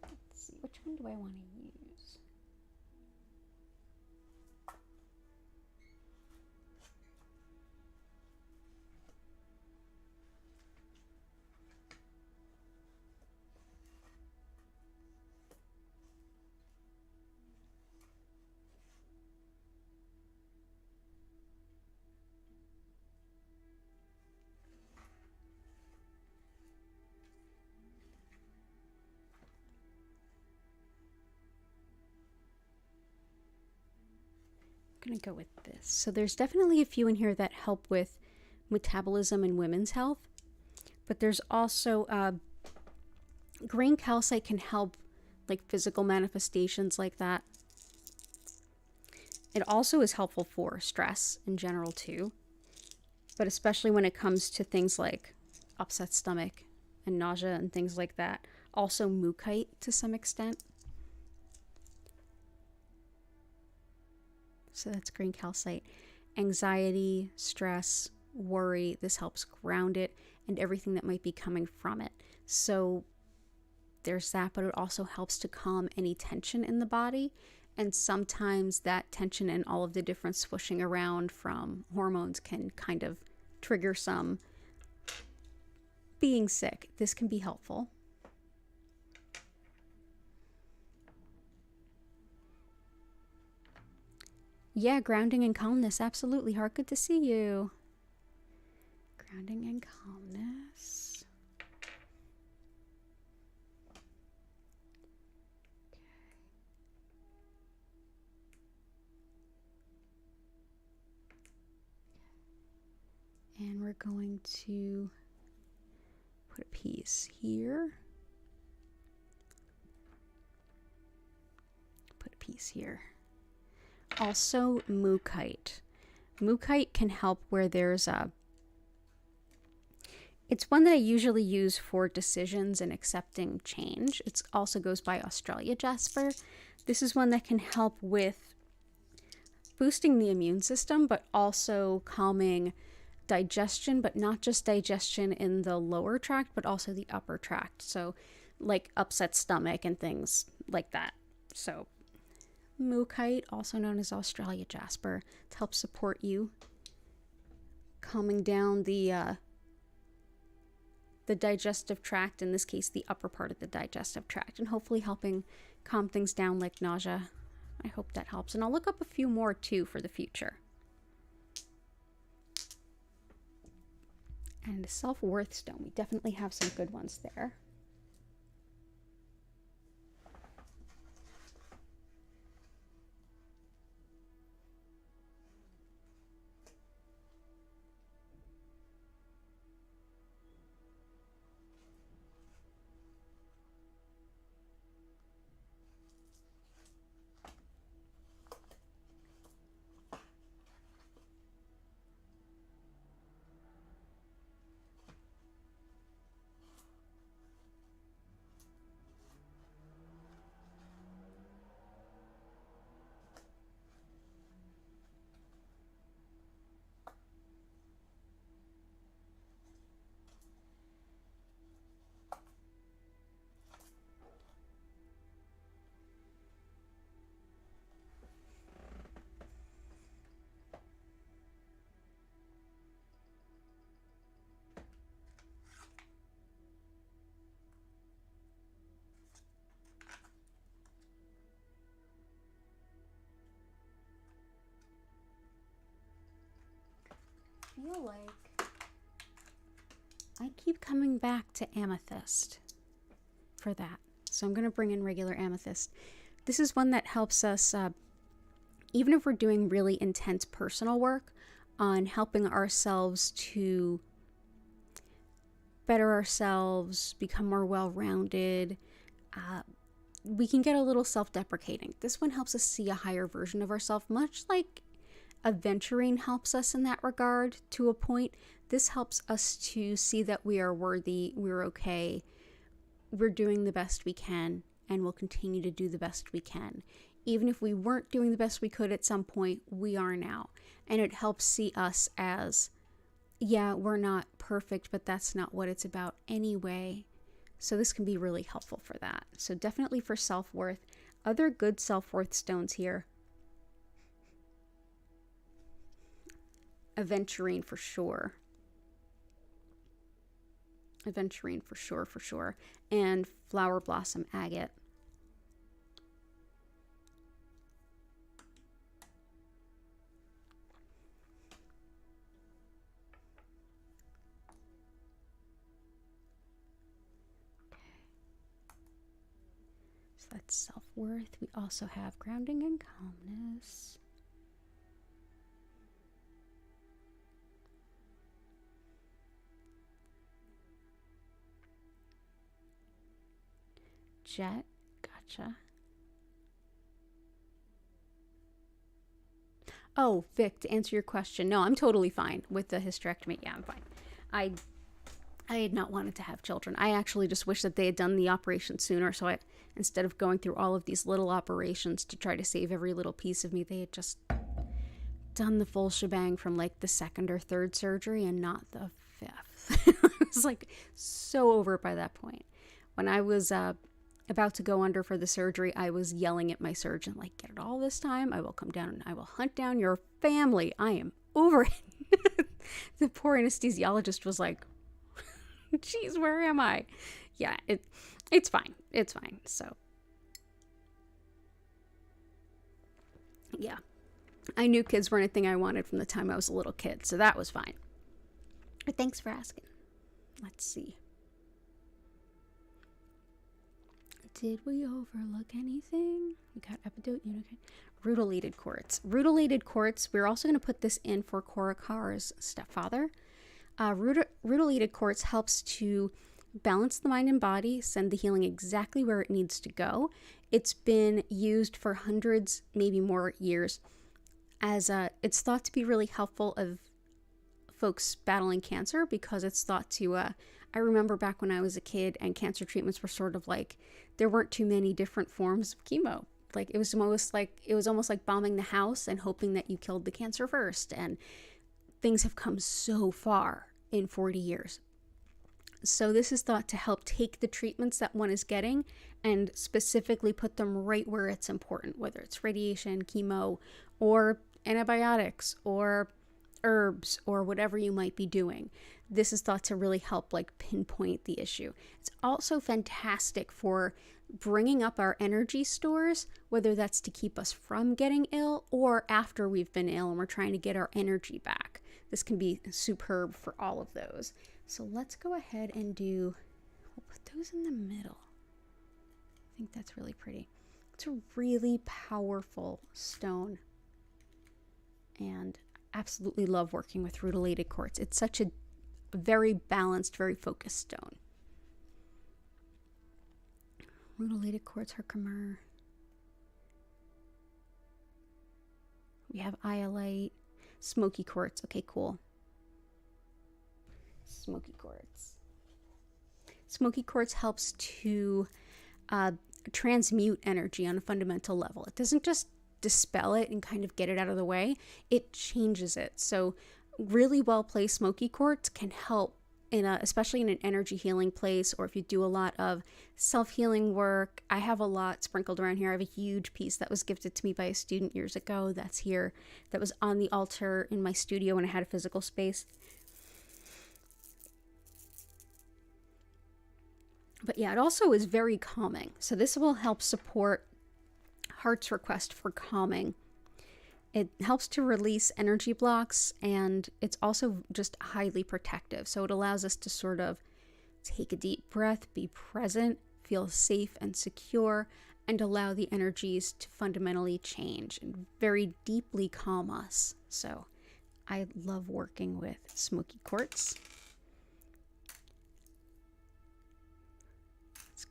Let's see, which one do I want to use? Gonna go with this. So there's definitely a few in here that help with metabolism and women's health, but there's also green calcite can help like physical manifestations like that. It also is helpful for stress in general too, but especially when it comes to things like upset stomach and nausea and things like that. Also mucite to some extent. So that's green calcite. Anxiety, stress, worry, this helps ground it and everything that might be coming from it. So there's that, but it also helps to calm any tension in the body. And sometimes that tension and all of the different swooshing around from hormones can kind of trigger some being sick. This can be helpful. Yeah, grounding and calmness. Absolutely, Heart. Good to see you. Grounding and calmness. Okay. And we're going to put a piece here. Put a piece here. Also mucite. Mucite can help where there's a... It's one that I usually use for decisions and accepting change. It also goes by Australia Jasper. This is one that can help with boosting the immune system, but also calming digestion, but not just digestion in the lower tract, but also the upper tract. So like upset stomach and things like that. So mucite, also known as Australia Jasper, to help support you, calming down the digestive tract, in this case the upper part of the digestive tract, and hopefully helping calm things down like nausea. I hope that helps, and I'll look up a few more too for the future. And a self-worth stone, we definitely have some good ones there. Feel like I keep coming back to amethyst for that. So I'm going to bring in regular amethyst. This is one that helps us, even if we're doing really intense personal work, on helping ourselves to better ourselves, become more well-rounded. We can get a little self-deprecating. This one helps us see a higher version of ourselves, much like aventurine helps us in that regard to a point. This helps us to see that we are worthy, we're okay, we're doing the best we can, and we'll continue to do the best we can. Even if we weren't doing the best we could at some point, we are now. And it helps see us as, yeah, we're not perfect, but that's not what it's about anyway. So this can be really helpful for that. So definitely for self-worth. Other good self-worth stones here. Aventurine for sure. Aventurine for sure. And flower blossom agate. So that's self-worth. We also have grounding and calmness. Jet, gotcha. Oh, Vic, to answer your question, no, I'm totally fine with the hysterectomy. Yeah, I'm fine. I had not wanted to have children. I actually just wish that they had done the operation sooner. So instead of going through all of these little operations to try to save every little piece of me, they had just done the full shebang from like the second or third surgery and not the fifth. I was like so over it by that point. When I was about to go under for the surgery, I was yelling at my surgeon, like, get it all this time. I will come down and I will hunt down your family. I am over it. The poor anesthesiologist was like, geez, where am I? Yeah, it's fine. It's fine. So, yeah. I knew kids weren't anything I wanted from the time I was a little kid, so that was fine. But thanks for asking. Let's see. Did we overlook anything? We got peridot, unakite, rutilated quartz. Rutilated quartz, we're also going to put this in for Korokara's stepfather. Rutilated quartz helps to balance the mind and body, send the healing exactly where it needs to go. It's been used for hundreds, maybe more years, as it's thought to be really helpful of folks battling cancer, because it's thought to, I remember back when I was a kid and cancer treatments were sort of like, there weren't too many different forms of chemo. Like it was almost like bombing the house and hoping that you killed the cancer first. And things have come so far in 40 years. So this is thought to help take the treatments that one is getting and specifically put them right where it's important, whether it's radiation, chemo, or antibiotics, or herbs, or whatever you might be doing. This is thought to really help like pinpoint the issue. It's also fantastic for bringing up our energy stores, whether that's to keep us from getting ill or after we've been ill and we're trying to get our energy back. This can be superb for all of those. So let's go ahead and we'll put those in the middle. I think that's really pretty. It's a really powerful stone. And absolutely love working with rutilated quartz. It's such a very balanced, very focused stone. Rutilated quartz, Herkimer. We have iolite, smoky quartz. Okay, cool. Smoky quartz. Smoky quartz helps to transmute energy on a fundamental level. It doesn't just dispel it and kind of get it out of the way, it changes it. So really well placed smoky quartz can help especially in an energy healing place, or if you do a lot of self-healing work. I have a lot sprinkled around here. I have a huge piece that was gifted to me by a student years ago that's here, that was on the altar in my studio when I had a physical space. But yeah, it also is very calming. So this will help support heart's request for calming. It helps to release energy blocks, and it's also just highly protective. So it allows us to sort of take a deep breath, be present, feel safe and secure, and allow the energies to fundamentally change and very deeply calm us. So, I love working with smoky quartz.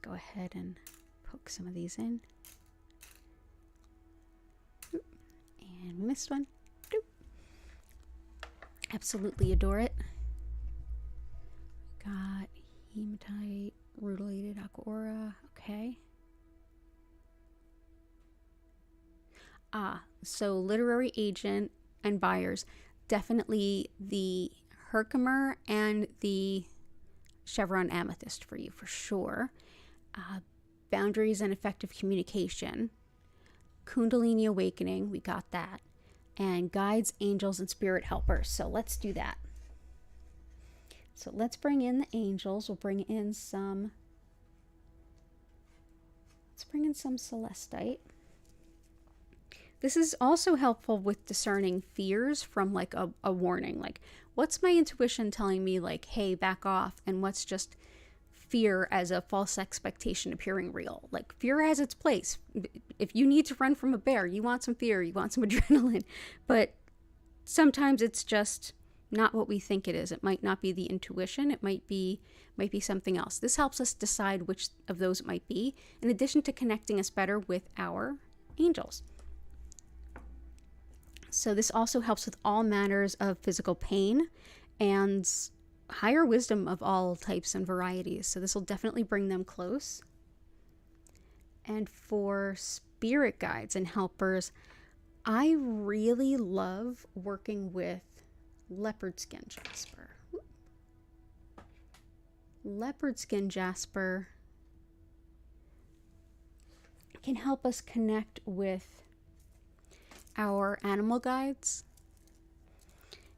go ahead and poke some of these in. And we missed one. Absolutely adore it. Got hematite, rutilated aqua. Okay. So literary agent and buyers, definitely the Herkimer and the chevron amethyst for you for sure. Boundaries and effective communication. Kundalini awakening, we got that. And guides, angels, and spirit helpers. So let's do that. So let's bring in the angels. We'll bring in some, let's bring in some celestite. This is also helpful with discerning fears from like a warning. Like, what's my intuition telling me, like, hey, back off, and what's just fear as a false expectation appearing real. Like, fear has its place. If you need to run from a bear, you want some fear, you want some adrenaline. But sometimes it's just not what we think it is. It might not be the intuition. It might be something else. This helps us decide which of those it might be, in addition to connecting us better with our angels. So this also helps with all matters of physical pain and higher wisdom of all types and varieties. So this will definitely bring them close. And for spirit guides and helpers, I really love working with leopard skin jasper. Leopard skin jasper can help us connect with our animal guides,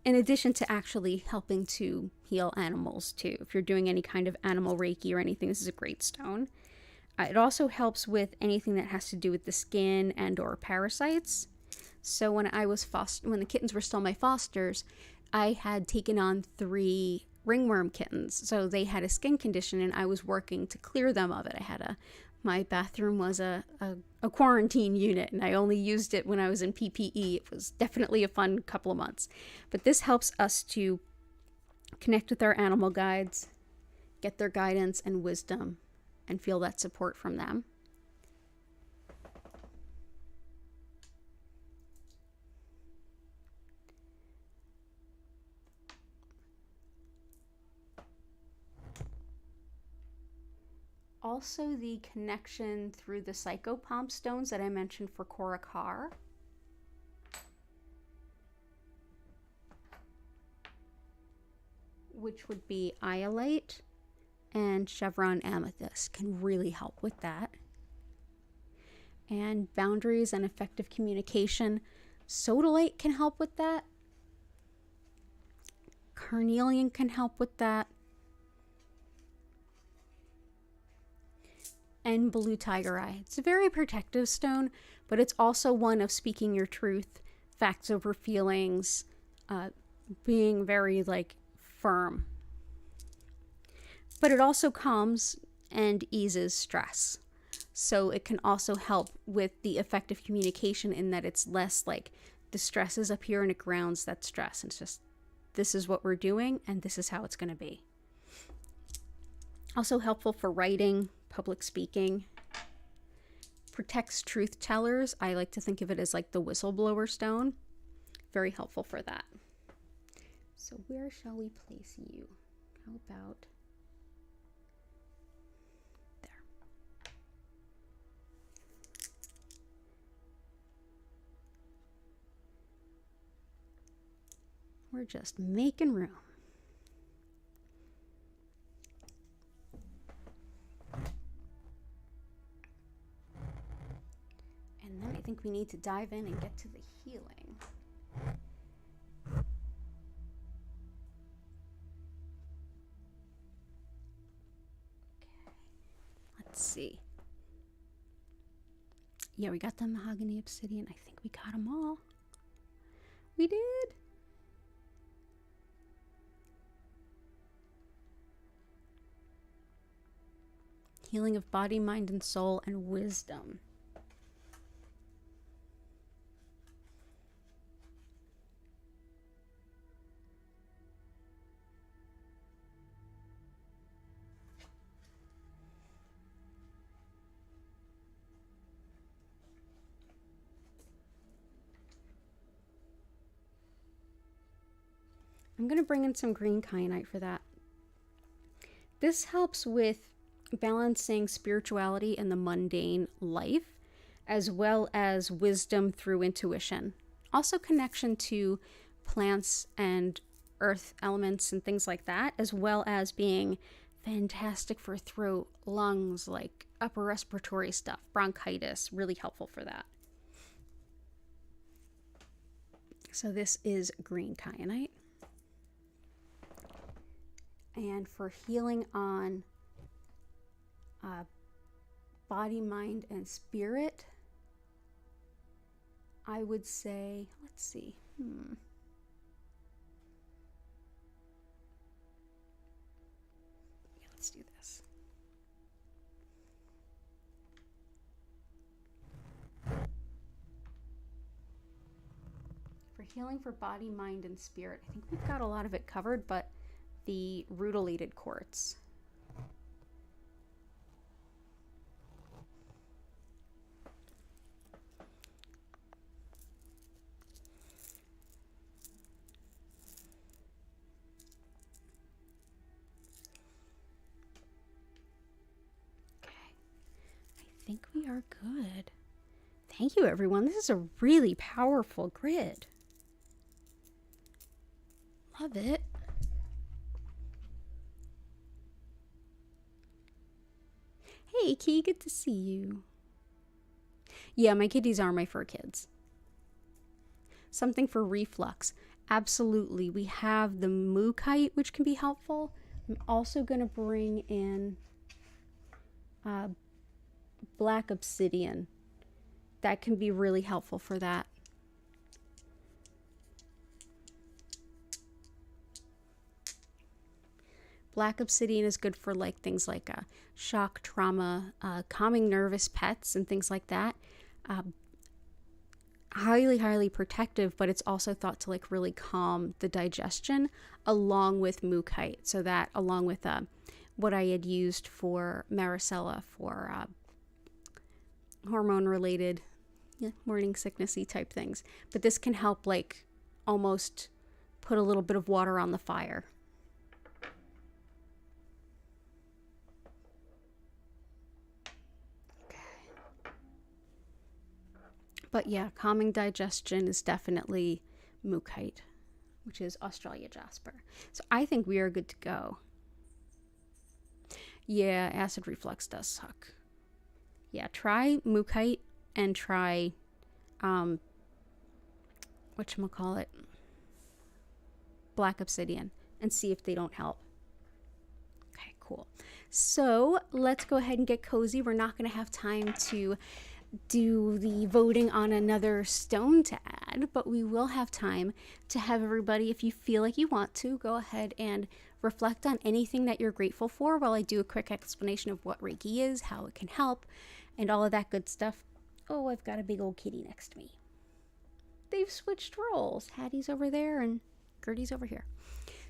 in addition to actually helping to heal animals too. If you're doing any kind of animal Reiki or anything, this is a great stone. It also helps with anything that has to do with the skin and or parasites. So when when the kittens were still my fosters, I had taken on 3 ringworm kittens. So they had a skin condition and I was working to clear them of it. My bathroom was a quarantine unit and I only used it when I was in PPE. It was definitely a fun couple of months. But this helps us to connect with our animal guides, get their guidance and wisdom, and feel that support from them. Also, the connection through the psychopomp stones that I mentioned for Korakar. Which would be iolite and chevron amethyst, can really help with that. And boundaries and effective communication. Sodalite can help with that. Carnelian can help with that. And blue tiger eye. It's a very protective stone, but it's also one of speaking your truth, facts over feelings, being very like firm. But it also calms and eases stress. So it can also help with the effective communication in that it's less like the stress is up here and it grounds that stress. And it's just, this is what we're doing and this is how it's going to be. Also helpful for writing, public speaking. Protects truth tellers. I like to think of it as like the whistleblower stone. Very helpful for that. So where shall we place you? How about there? We're just making room. And then I think we need to dive in and get to the healing. Okay, let's see. Yeah, we got the Mahogany Obsidian. I think we got them all. We did. Healing of body, mind, and soul, and wisdom. I'm going to bring in some green kyanite for that. This helps with balancing spirituality in the mundane life, as well as wisdom through intuition. Also connection to plants and earth elements and things like that, as well as being fantastic for throat, lungs, like upper respiratory stuff, bronchitis, really helpful for that. So this is green kyanite. And for healing on body, mind, and spirit, I would say, let's see. Yeah, let's do this. For healing for body, mind, and spirit, I think we've got a lot of it covered, but the rutilated quartz. Okay, I think we are good. Thank you, everyone. This is a really powerful grid. Love it. Hey, Key, good to see you. Yeah, my kitties are my fur kids. Something for reflux. Absolutely. We have the Mahogany, which can be helpful. I'm also going to bring in black obsidian. That can be really helpful for that. Black obsidian is good for like things like shock, trauma, calming nervous pets and things like that. Highly protective, but it's also thought to like really calm the digestion along with Mahogany. So that along with what I had used for Maricela for hormone related morning sicknessy type things. But this can help like almost put a little bit of water on the fire. But yeah, calming digestion is definitely Mahogany, which is Australia Jasper. So I think we are good to go. Yeah, acid reflux does suck. Yeah, try Mahogany and try, whatchamacallit, black obsidian, and see if they don't help. Okay, cool. So let's go ahead and get cozy. We're not going to have time to do the voting on another stone to add, but we will have time to have everybody, if you feel like you want to, go ahead and reflect on anything that you're grateful for while I do a quick explanation of what Reiki is, how it can help, and all of that good stuff. Oh, I've got a big old kitty next to me. They've switched roles. Hattie's over there and Gertie's over here.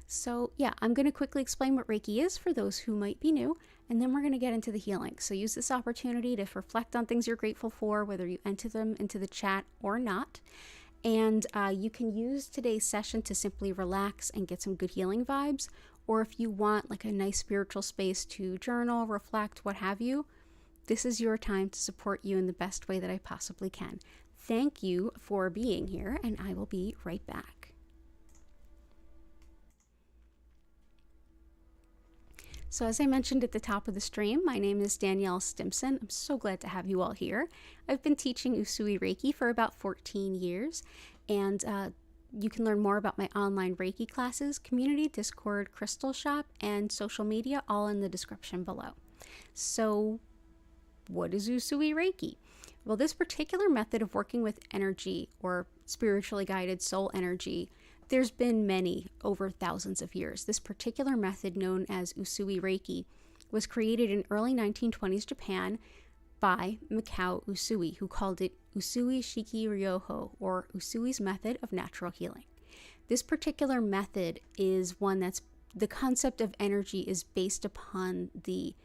So yeah, I'm going to quickly explain what Reiki is for those who might be new, and then we're going to get into the healing. So use this opportunity to reflect on things you're grateful for, whether you enter them into the chat or not. And you can use today's session to simply relax and get some good healing vibes, or if you want like a nice spiritual space to journal, reflect, what have you, this is your time to support you in the best way that I possibly can. Thank you for being here, and I will be right back. So as I mentioned at the top of the stream, my name is DanielleStimpson. I'm so glad to have you all here. I've been teaching Usui Reiki for about 14 years, and you can learn more about my online Reiki classes, community, Discord, crystal shop, and social media, all in the description below. So what is Usui Reiki? Well, this particular method of working with energy or spiritually guided soul energy, there's been many over thousands of years. This particular method, known as Usui Reiki, was created in early 1920s Japan by Mikao Usui, who called it Usui Shiki Ryoho, or Usui's method of natural healing. This particular method is one that's, the concept of energy is based upon the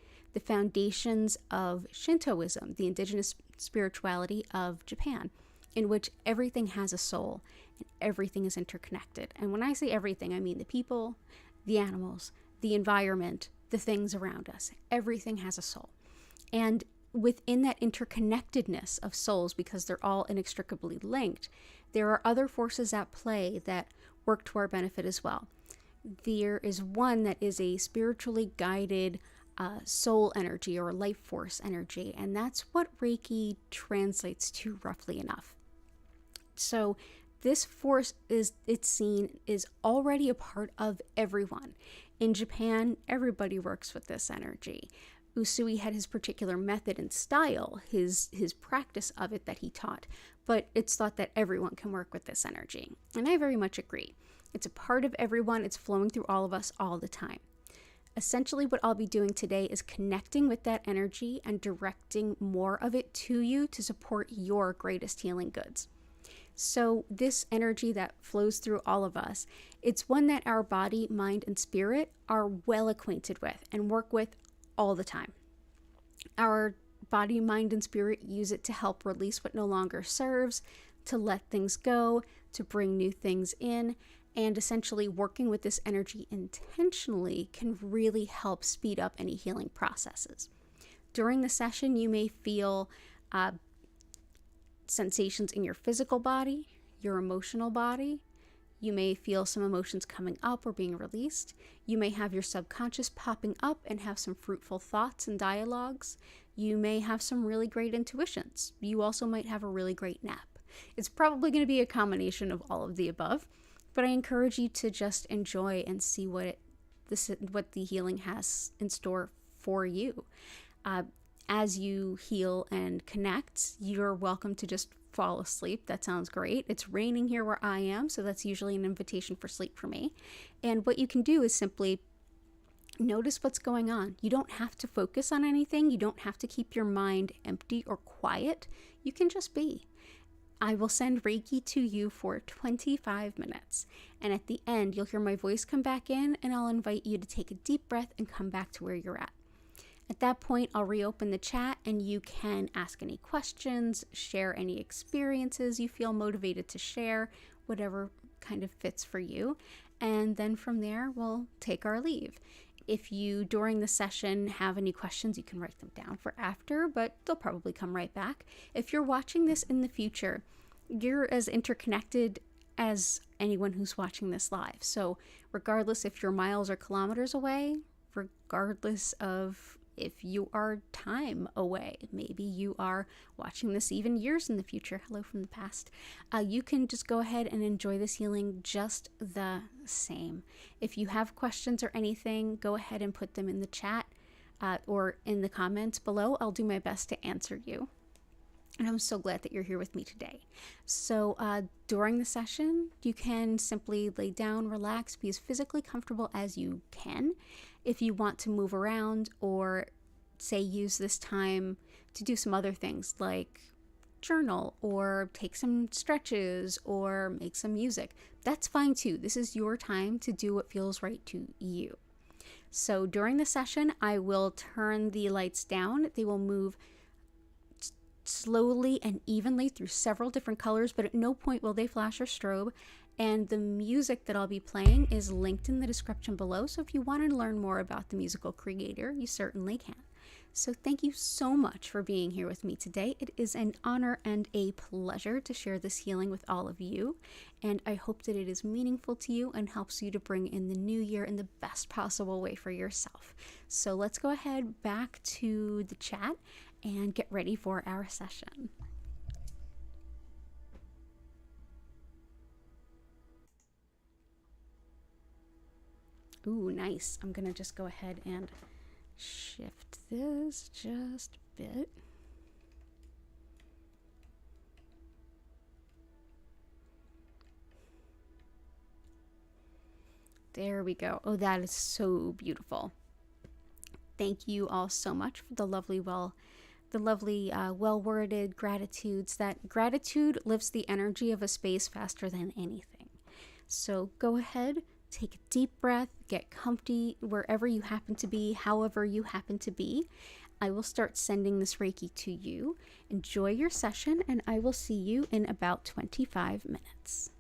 foundations of Shintoism, the indigenous spirituality of Japan. in which everything has a soul and everything is interconnected. And when I say everything, I mean the people, the animals, the environment, the things around us. Everything has a soul. And within that interconnectedness of souls, because they're all inextricably linked, there are other forces at play that work to our benefit as well. There is one that is a spiritually guided soul energy or life force energy, and that's what Reiki translates to, roughly enough. So this force is already a part of everyone. In Japan, everybody works with this energy. Usui had his particular method and style, his practice of it that he taught, but it's thought that everyone can work with this energy. And I very much agree. It's a part of everyone. It's flowing through all of us all the time. Essentially, what I'll be doing today is connecting with that energy and directing more of it to you to support your greatest healing goods. So this energy that flows through all of us, it's one that our body, mind, and spirit are well acquainted with and work with all the time. Our body, mind, and spirit use it to help release what no longer serves, to let things go, to bring new things in, and essentially working with this energy intentionally can really help speed up any healing processes. During the session, you may feel sensations in your physical body, your emotional body. You may feel some emotions coming up or being released. You may have your subconscious popping up and have some fruitful thoughts and dialogues. You may have some really great intuitions. You also might have a really great nap. It's probably going to be a combination of all of the above, but I encourage you to just enjoy and see what the healing has in store for you. As you heal and connect, you're welcome to just fall asleep. That sounds great. It's raining here where I am, so that's usually an invitation for sleep for me. And what you can do is simply notice what's going on. You don't have to focus on anything. You don't have to keep your mind empty or quiet. You can just be. I will send Reiki to you for 25 minutes. And at the end, you'll hear my voice come back in, and I'll invite you to take a deep breath and come back to where you're at. At that point, I'll reopen the chat and you can ask any questions, share any experiences you feel motivated to share, whatever kind of fits for you. And then from there, we'll take our leave. If you, during the session, have any questions, you can write them down for after, but they'll probably come right back. If you're watching this in the future, you're as interconnected as anyone who's watching this live. So regardless if you're miles or kilometers away, regardless of if you are time away, maybe you are watching this even years in the future, hello from the past, you can just go ahead and enjoy this healing just the same. If you have questions or anything, go ahead and put them in the chat or in the comments below. I'll do my best to answer you. And I'm so glad that you're here with me today. So during the session, you can simply lay down, relax, be as physically comfortable as you can. If you want to move around or say use this time to do some other things like journal or take some stretches or make some music, that's fine too. This is your time to do what feels right to you. So during the session, I will turn the lights down. They will move slowly and evenly through several different colors, but at no point will they flash or strobe. And the music that I'll be playing is linked in the description below, so if you want to learn more about the musical creator, you certainly can. So thank you so much for being here with me today. It is an honor and a pleasure to share this healing with all of you, and I hope that it is meaningful to you and helps you to bring in the new year in the best possible way for yourself. So let's go ahead back to the chat and get ready for our session. Ooh, nice. I'm gonna just go ahead and shift this just a bit. There we go. Oh, that is so beautiful. Thank you all so much for the lovely, well-worded gratitudes. That gratitude lifts the energy of a space faster than anything. So go ahead, take a deep breath, get comfy wherever you happen to be, however you happen to be. I will start sending this Reiki to you. Enjoy your session, and I will see you in about 25 minutes.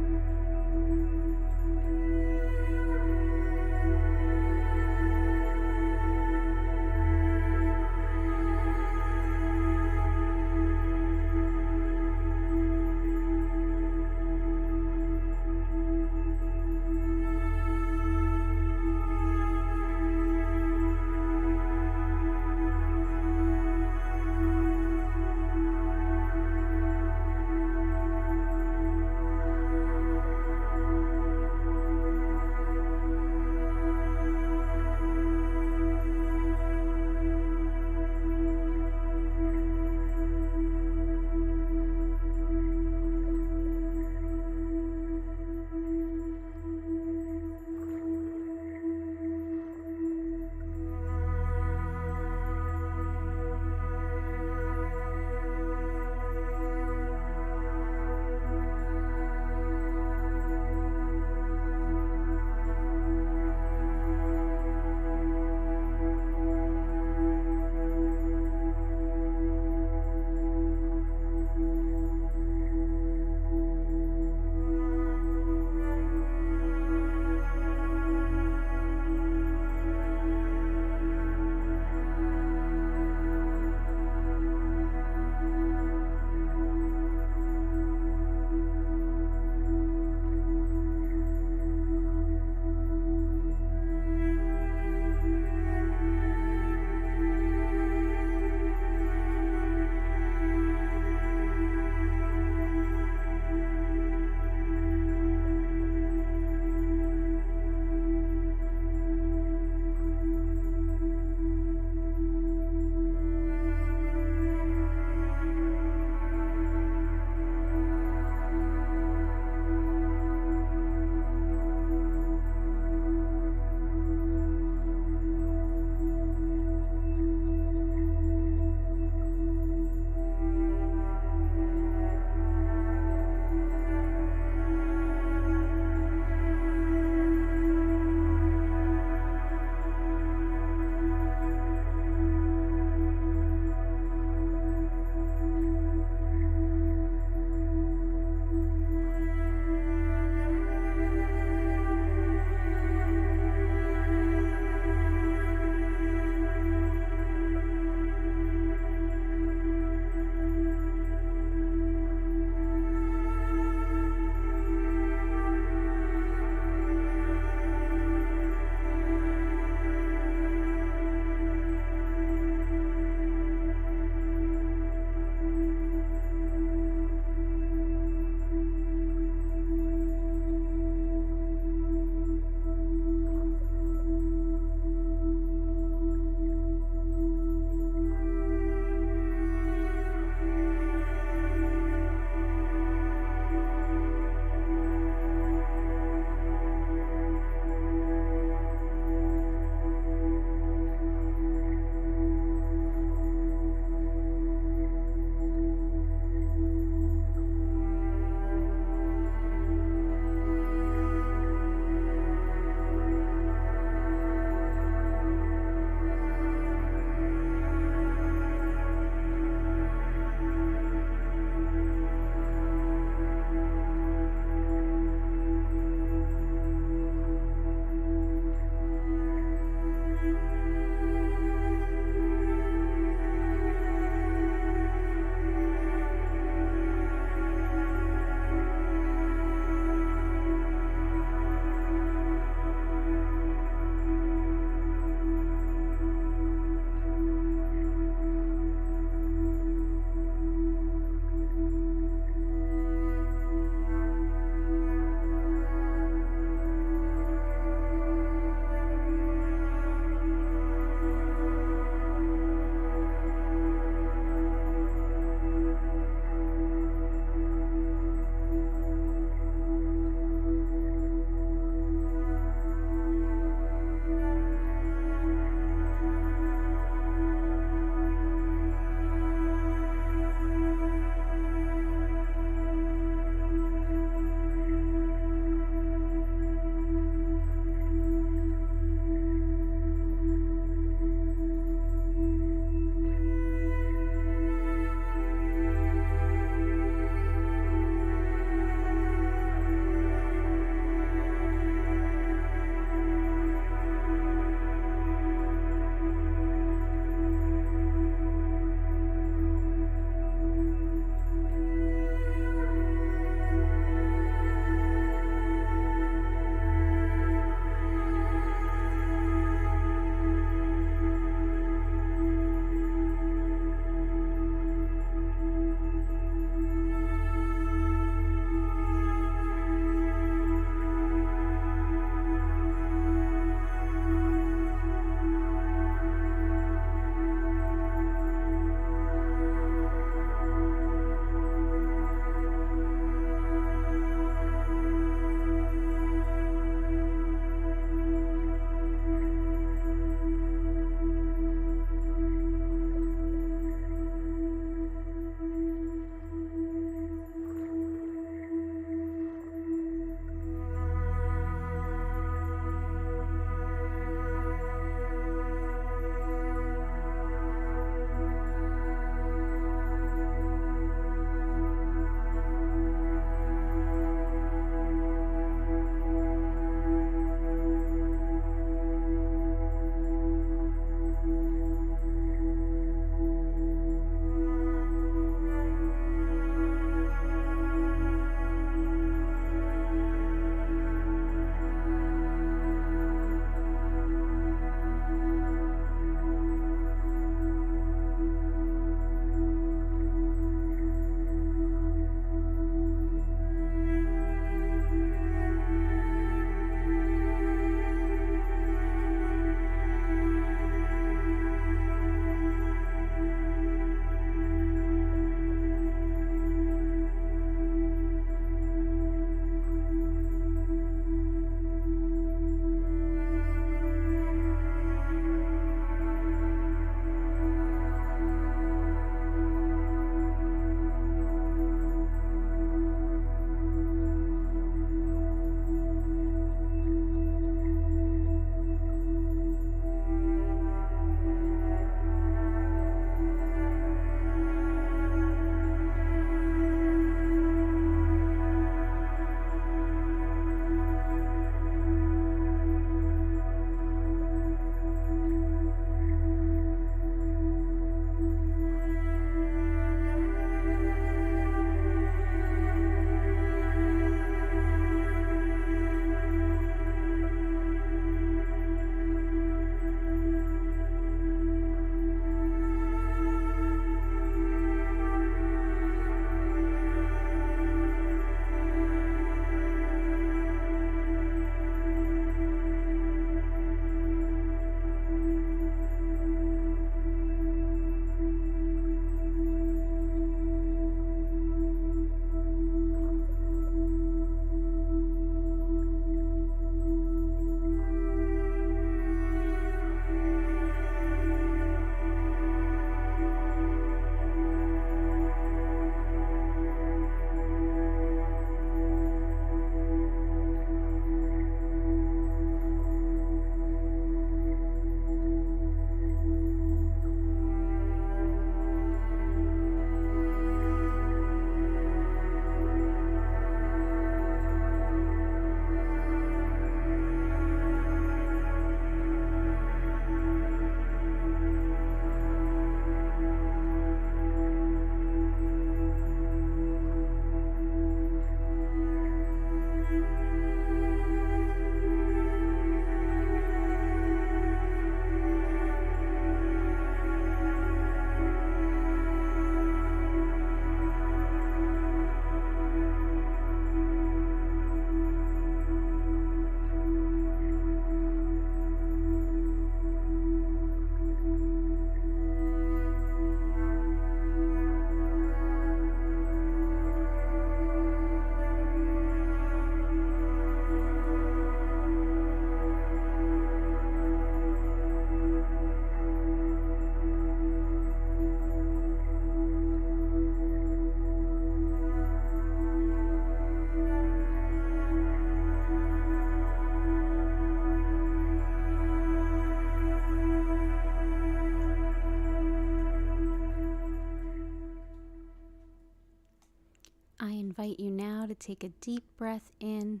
it. Take a deep breath in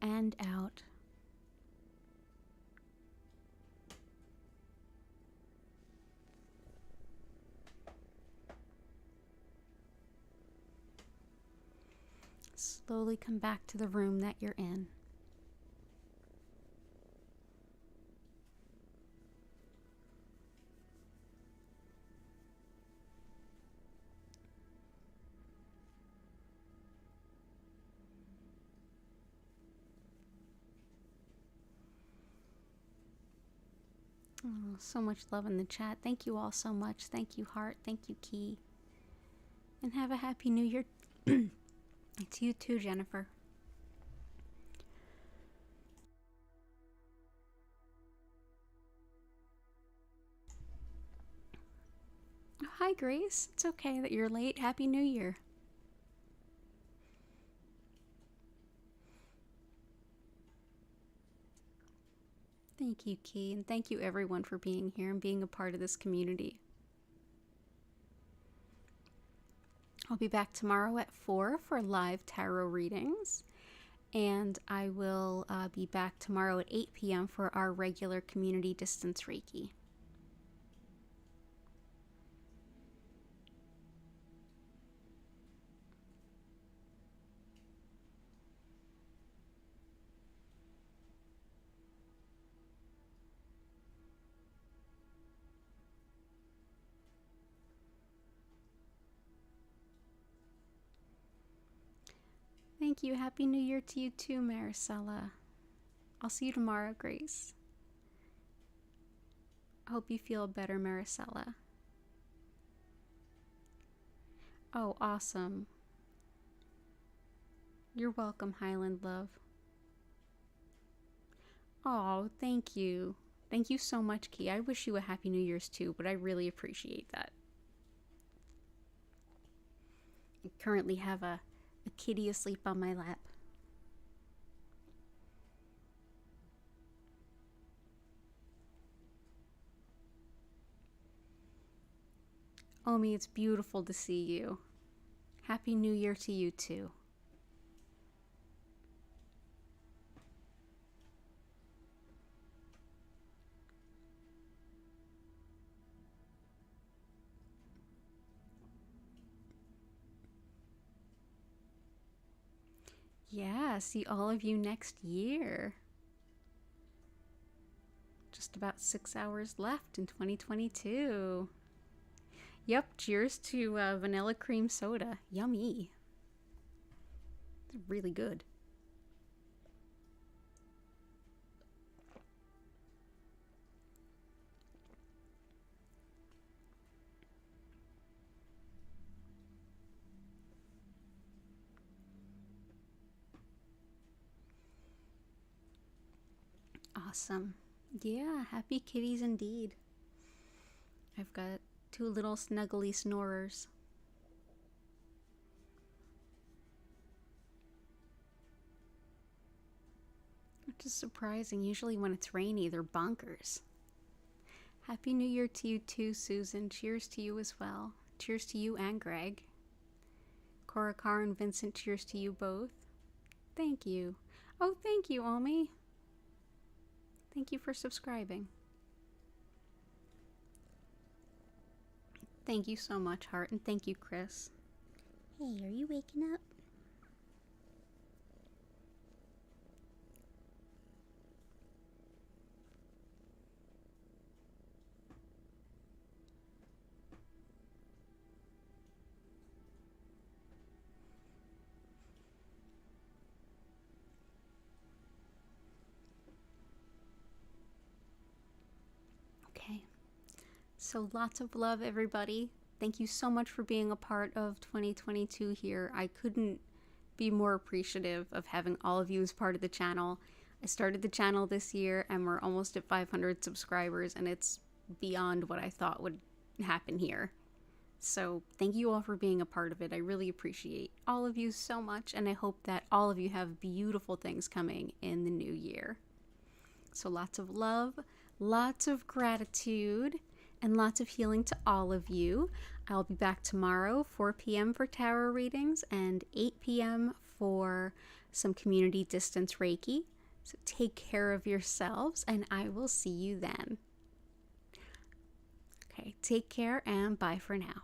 and out. Slowly come back to the room that you're in. Oh, so much love in the chat. Thank you all so much. Thank you, Heart. Thank you, Key. And have a happy new year to you too, Jennifer. Oh, hi, Grace. It's okay that you're late. Happy New Year. Thank you, Key, and thank you everyone for being here and being a part of this community. I'll be back tomorrow at 4 for live tarot readings, and I will be back tomorrow at 8 p.m. for our regular community distance Reiki. Thank you. Happy New Year to you too, Maricela. I'll see you tomorrow, Grace. I hope you feel better, Maricela. Oh, awesome. You're welcome, Highland Love. Oh, thank you. Thank you so much, Key. I wish you a Happy New Year's too, but I really appreciate that. I currently have a kitty asleep on my lap. Omi, it's beautiful to see you. Happy New Year to you too. Yeah, see all of you next year. Just about 6 hours left in 2022. Yep, cheers to vanilla cream soda. Yummy. It's really good. Awesome. Yeah, happy kitties indeed. I've got 2 little snuggly snorers. Which is surprising. Usually when it's rainy, they're bonkers. Happy New Year to you too, Susan. Cheers to you as well. Cheers to you and Greg. Cora, Carr, and Vincent, cheers to you both. Thank you. Oh, thank you, Omi. Thank you for subscribing. Thank you so much, Heart, and thank you, Chris. Hey, are you waking up? Okay. So lots of love, everybody. Thank you so much for being a part of 2022 here. I couldn't be more appreciative of having all of you as part of the channel. I started the channel this year and we're almost at 500 subscribers, and it's beyond what I thought would happen here. So thank you all for being a part of it. I really appreciate all of you so much, and I hope that all of you have beautiful things coming in the new year. So lots of love, lots of gratitude, and lots of healing to all of you. I'll be back tomorrow, 4 p.m. for tarot readings and 8 p.m. for some community distance Reiki. So take care of yourselves, and I will see you then. Okay, take care and bye for now.